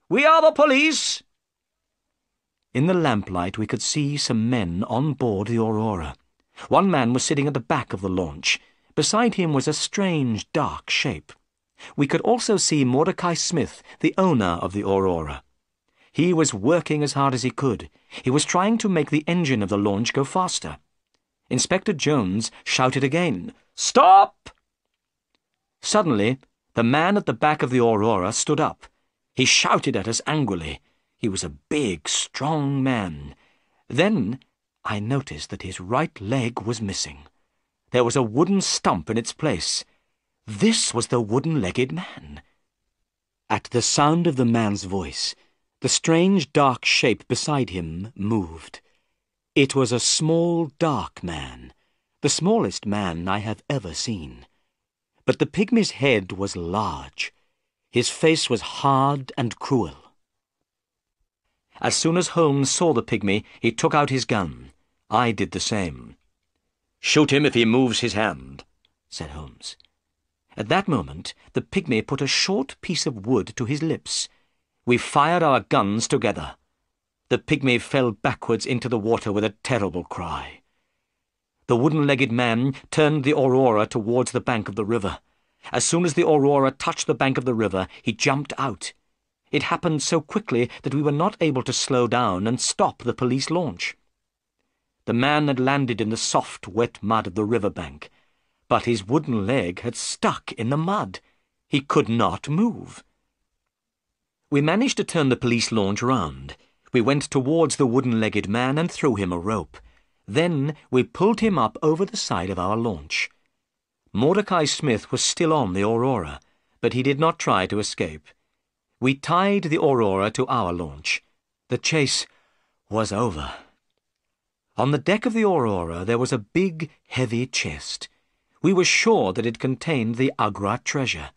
We are the police!" In the lamplight we could see some men on board the Aurora. One man was sitting at the back of the launch. Beside him was a strange, dark shape. We could also see Mordecai Smith, the owner of the Aurora. He was working as hard as he could. He was trying to make the engine of the launch go faster. Inspector Jones shouted again, "Stop!" Suddenly, the man at the back of the Aurora stood up. He shouted at us angrily. He was a big, strong man. Then I noticed that his right leg was missing. There was a wooden stump in its place. This was the wooden-legged man. At the sound of the man's voice, the strange dark shape beside him moved. It was a small, dark man, the smallest man I have ever seen. But the pygmy's head was large. His face was hard and cruel. As soon as Holmes saw the pygmy, he took out his gun. I did the same. "Shoot him if he moves his hand," said Holmes. At that moment, the pygmy put a short piece of wood to his lips. We fired our guns together. The pygmy fell backwards into the water with a terrible cry. The wooden-legged man turned the Aurora towards the bank of the river. As soon as the Aurora touched the bank of the river, he jumped out. It happened so quickly that we were not able to slow down and stop the police launch. The man had landed in the soft, wet mud of the river bank, but his wooden leg had stuck in the mud. He could not move. We managed to turn the police launch round. We went towards the wooden-legged man and threw him a rope. Then we pulled him up over the side of our launch. Mordecai Smith was still on the Aurora, but he did not try to escape. We tied the Aurora to our launch. The chase was over. On the deck of the Aurora there was a big, heavy chest. We were sure that it contained the Agra treasure.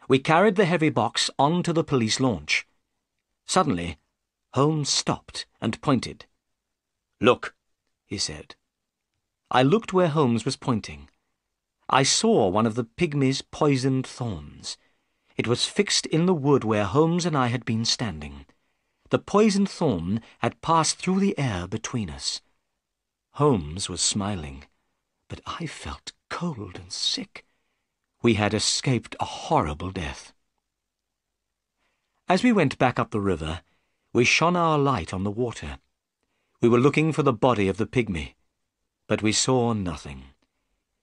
We carried the heavy box onto the police launch. Suddenly, Holmes stopped and pointed. "Look," he said. I looked where Holmes was pointing. I saw one of the pygmy's poisoned thorns. It was fixed in the wood where Holmes and I had been standing. The poisoned thorn had passed through the air between us. Holmes was smiling, but I felt cold and sick. We had escaped a horrible death. As we went back up the river, we shone our light on the water. We were looking for the body of the pygmy, but we saw nothing.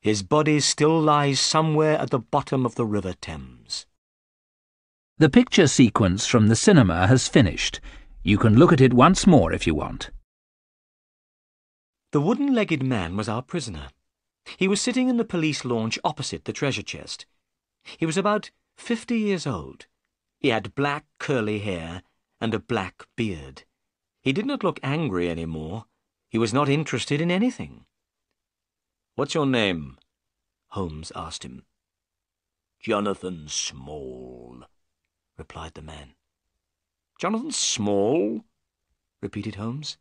His body still lies somewhere at the bottom of the River Thames. The picture sequence from the cinema has finished. You can look at it once more if you want. The wooden-legged man was our prisoner. He was sitting in the police launch opposite the treasure chest. He was about 50 years old. He had black curly hair and a black beard. He did not look angry any more. He was not interested in anything. "What's your name?" Holmes asked him. "Jonathan Small," replied the man. "Jonathan Small?" repeated Holmes.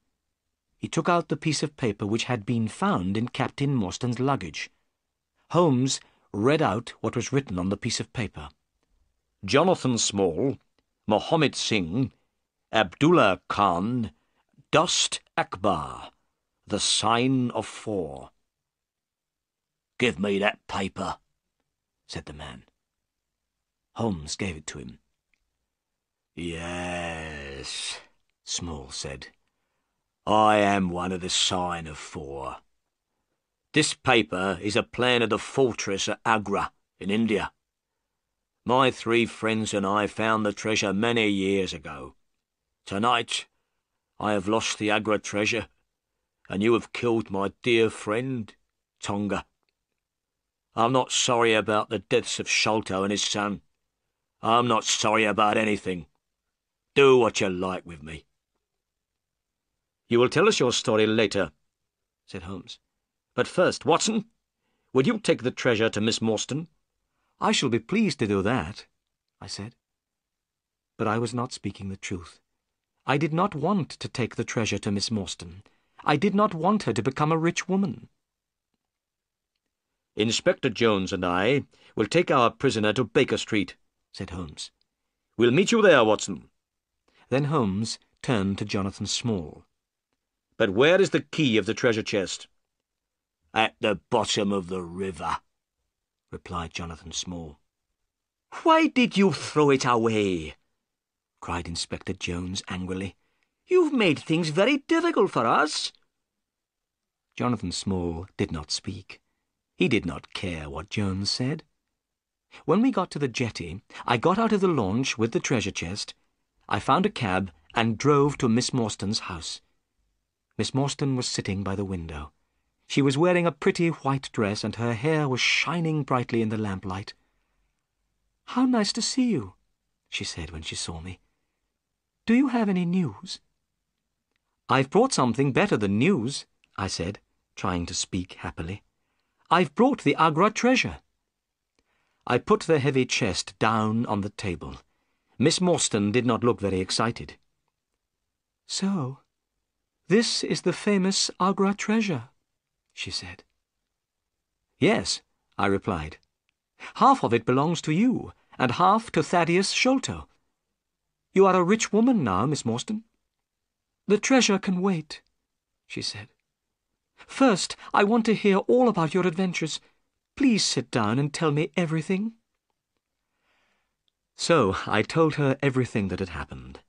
He took out the piece of paper which had been found in Captain Morstan's luggage. Holmes read out what was written on the piece of paper. "Jonathan Small, Mohammed Singh, Abdullah Khan, Dost Akbar, the Sign of Four." "Give me that paper," said the man. Holmes gave it to him. "Yes," Small said. "I am one of the Sign of Four. This paper is a plan of the fortress at Agra in India. My 3 friends and I found the treasure many years ago. Tonight I have lost the Agra treasure, and you have killed my dear friend, Tonga. I'm not sorry about the deaths of Sholto and his son. I'm not sorry about anything. Do what you like with me." "You will tell us your story later," said Holmes. "But first, Watson, will you take the treasure to Miss Morstan?" "I shall be pleased to do that," I said. But I was not speaking the truth. I did not want to take the treasure to Miss Morstan. I did not want her to become a rich woman. "Inspector Jones and I will take our prisoner to Baker Street," said Holmes. "We'll meet you there, Watson." Then Holmes turned to Jonathan Small. "But where is the key of the treasure chest?" "At the bottom of the river," replied Jonathan Small. "Why did you throw it away?" cried Inspector Jones angrily. "You've made things very difficult for us." Jonathan Small did not speak. He did not care what Jones said. When we got to the jetty, I got out of the launch with the treasure chest. I found a cab and drove to Miss Morstan's house. Miss Morstan was sitting by the window. She was wearing a pretty white dress, and her hair was shining brightly in the lamplight. "How nice to see you," she said when she saw me. "Do you have any news?" "I've brought something better than news," I said, trying to speak happily. "I've brought the Agra treasure." I put the heavy chest down on the table. Miss Morstan did not look very excited. "So, this is the famous Agra treasure," she said. "Yes," I replied. "Half of it belongs to you, and half to Thaddeus Sholto. You are a rich woman now, Miss Morstan." "The treasure can wait," she said. "First, I want to hear all about your adventures. Please sit down and tell me everything." So I told her everything that had happened.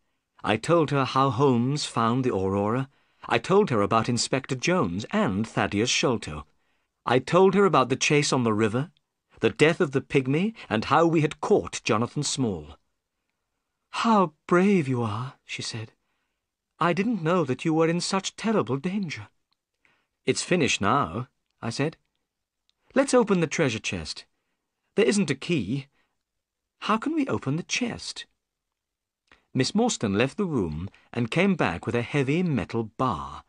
I told her how Holmes found the Aurora. I told her about Inspector Jones and Thaddeus Sholto. I told her about the chase on the river, the death of the pygmy, and how we had caught Jonathan Small. "How brave you are," she said. "I didn't know that you were in such terrible danger." "It's finished now," I said. "Let's open the treasure chest. There isn't a key. How can we open the chest?" Miss Morstan left the room and came back with a heavy metal bar.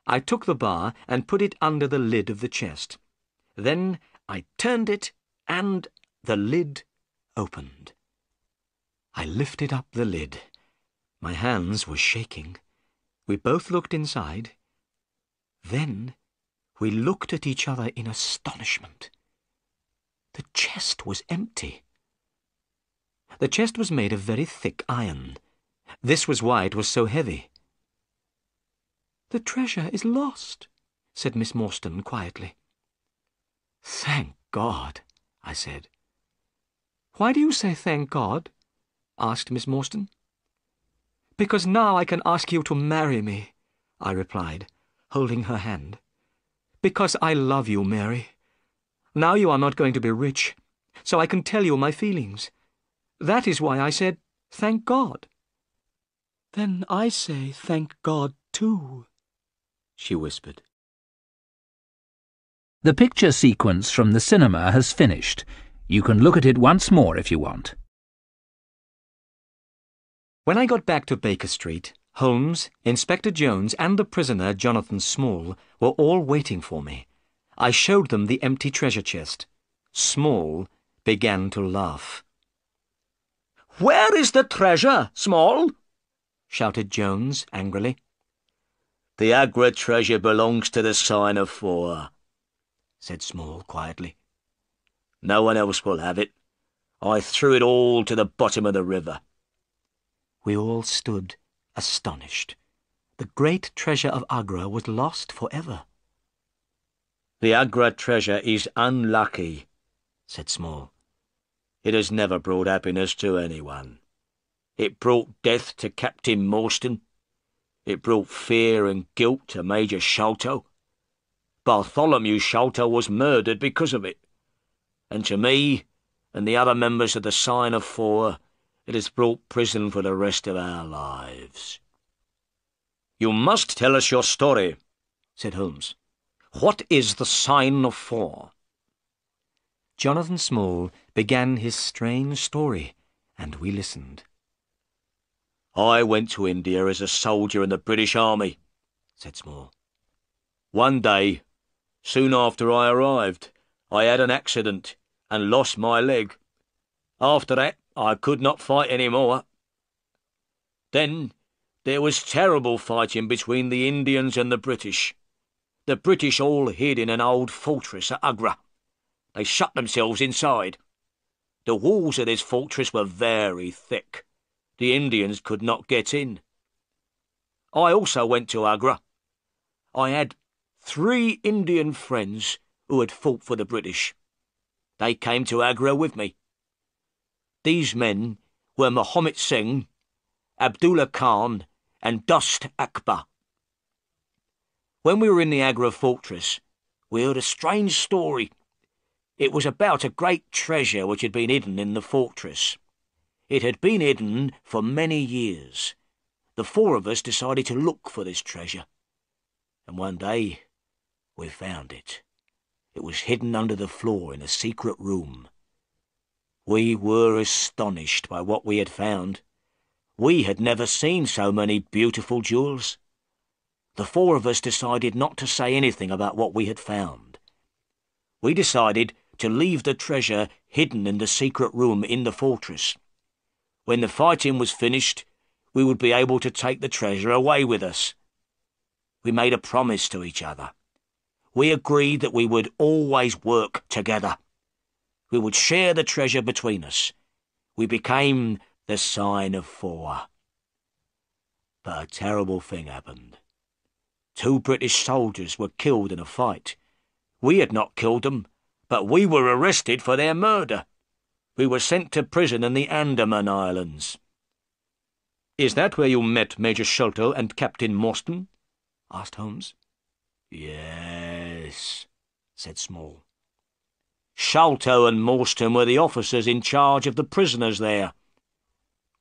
I took the bar and put it under the lid of the chest. Then I turned it, and the lid opened. I lifted up the lid. My hands were shaking. We both looked inside. Then we looked at each other in astonishment. The chest was empty. The chest was made of very thick iron. This was why it was so heavy. "The treasure is lost," said Miss Morstan quietly. "Thank God," I said. "Why do you say thank God?" asked Miss Morstan. "Because now I can ask you to marry me," I replied, holding her hand. "Because I love you, Mary. Now you are not going to be rich, so I can tell you my feelings. That is why I said, thank God. Then I say thank God too, she whispered. The picture sequence from the cinema has finished. You can look at it once more if you want. When I got back to Baker Street, Holmes, Inspector Jones, and the prisoner Jonathan Small were all waiting for me. I showed them the empty treasure chest. Small began to laugh. "Where is the treasure, Small?" shouted Jones angrily. "The Agra treasure belongs to the Sign of Four," said Small quietly. "No one else will have it. I threw it all to the bottom of the river." We all stood astonished. The great treasure of Agra was lost forever. "The Agra treasure is unlucky," said Small. "It has never brought happiness to anyone. It brought death to Captain Morstan. It brought fear and guilt to Major Sholto. Bartholomew Sholto was murdered because of it. And to me and the other members of the Sign of Four, it has brought prison for the rest of our lives." "You must tell us your story," said Holmes. "What is the Sign of Four?" Jonathan Small began his strange story, and we listened. "I went to India as a soldier in the British Army," said Small. "One day, soon after I arrived, I had an accident and lost my leg. After that, I could not fight any more. Then there was terrible fighting between the Indians and the British. The British all hid in an old fortress at Agra. They shut themselves inside. The walls of this fortress were very thick. The Indians could not get in. I also went to Agra. I had 3 Indian friends who had fought for the British. They came to Agra with me. These men were Muhammad Singh, Abdullah Khan, and Dost Akbar. When we were in the Agra fortress, we heard a strange story. It was about a great treasure which had been hidden in the fortress. It had been hidden for many years. The 4 of us decided to look for this treasure. And one day, we found it. It was hidden under the floor in a secret room. We were astonished by what we had found. We had never seen so many beautiful jewels. The 4 of us decided not to say anything about what we had found. We decided to leave the treasure hidden in the secret room in the fortress. When the fighting was finished, we would be able to take the treasure away with us. We made a promise to each other. We agreed that we would always work together. We would share the treasure between us. We became the Sign of Four. But a terrible thing happened. 2 British soldiers were killed in a fight. We had not killed them, but we were arrested for their murder. We were sent to prison in the Andaman Islands." "Is that where you met Major Sholto and Captain Morstan?" asked Holmes. "Yes," said Small. "Sholto and Morstan were the officers in charge of the prisoners there.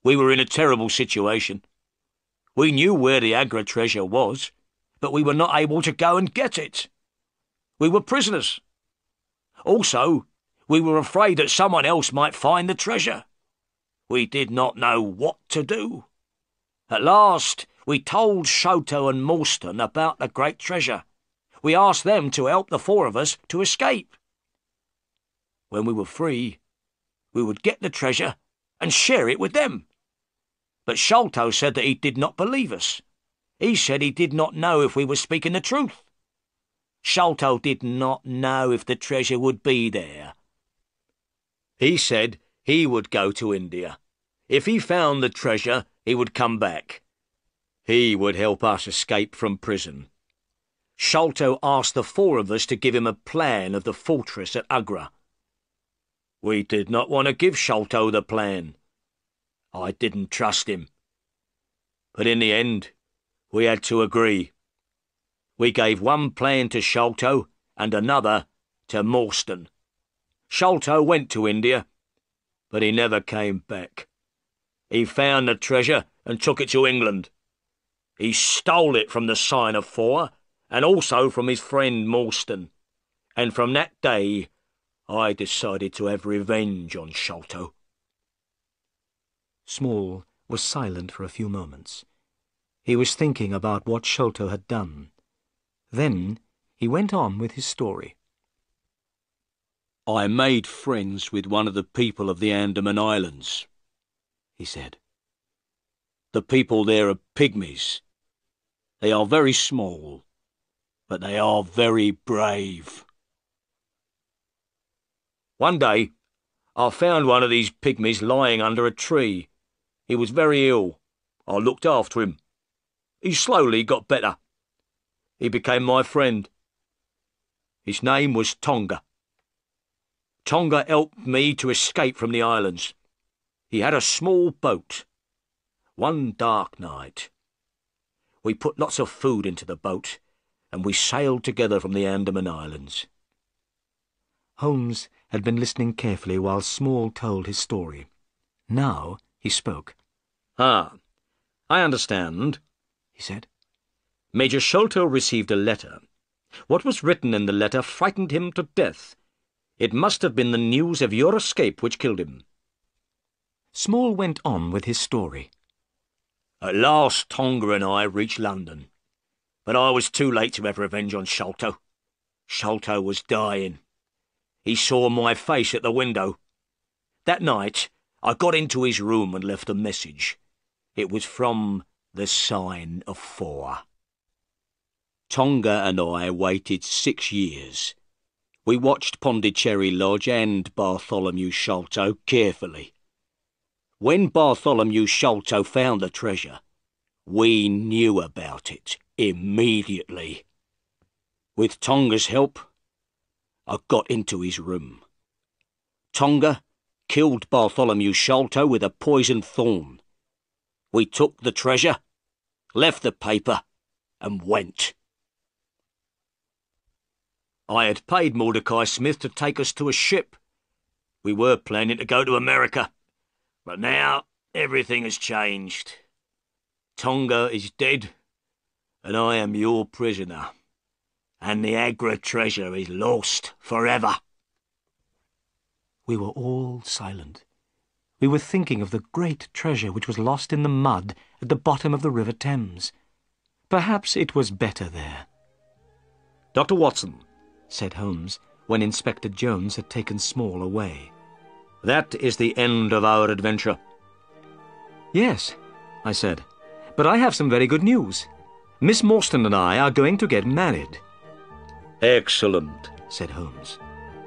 We were in a terrible situation. We knew where the Agra treasure was, but we were not able to go and get it. We were prisoners. Also, we were afraid that someone else might find the treasure. We did not know what to do. At last, we told Sholto and Morstan about the great treasure. We asked them to help the 4 of us to escape. When we were free, we would get the treasure and share it with them. But Sholto said that he did not believe us. He said he did not know if we were speaking the truth. Sholto did not know if the treasure would be there. He said he would go to India. If he found the treasure, he would come back. He would help us escape from prison. Sholto asked the 4 of us to give him a plan of the fortress at Agra. We did not want to give Sholto the plan. I didn't trust him. But in the end, we had to agree. We gave one plan to Sholto and another to Morstan. Sholto went to India. but he never came back. He found the treasure and took it to England. He stole it from the Sign of Four, and also from his friend Morstan. And from that day, I decided to have revenge on Sholto." Small was silent for a few moments. He was thinking about what Sholto had done. Then he went on with his story. "I made friends with one of the people of the Andaman Islands," he said. "The people there are pygmies. They are very small, but they are very brave. One day, I found one of these pygmies lying under a tree. He was very ill. I looked after him. He slowly got better. He became my friend. His name was Tonga. Tonga helped me to escape from the islands. He had a small boat. One dark night, we put lots of food into the boat, and we sailed together from the Andaman Islands." Holmes had been listening carefully while Small told his story. Now he spoke. "Ah, I understand," he said. "Major Sholto received a letter. What was written in the letter frightened him to death. It must have been the news of your escape which killed him." Small went on with his story. "At last Tonga and I reached London, but I was too late to have revenge on Sholto. Sholto was dying. He saw my face at the window. That night I got into his room and left a message. It was from the Sign of Four. Tonga and I waited 6 years. We watched Pondicherry Lodge and Bartholomew Sholto carefully. When Bartholomew Sholto found the treasure, we knew about it immediately. With Tonga's help, I got into his room. Tonga killed Bartholomew Sholto with a poisoned thorn. We took the treasure, left the paper, and went. I had paid Mordecai Smith to take us to a ship. We were planning to go to America, but now everything has changed. Tonga is dead, and I am your prisoner, and the Agra treasure is lost forever." We were all silent. We were thinking of the great treasure which was lost in the mud at the bottom of the River Thames. Perhaps it was better there. "Dr. Watson," said Holmes, when Inspector Jones had taken Small away. "That is the end of our adventure." "Yes," I said, "but I have some very good news. Miss Morstan and I are going to get married." "Excellent," said Holmes.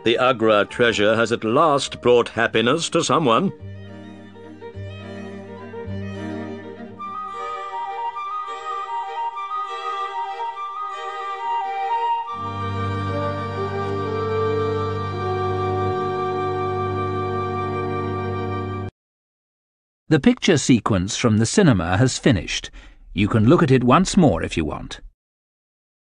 "The Agra treasure has at last brought happiness to someone." The picture sequence from the cinema has finished. You can look at it once more if you want.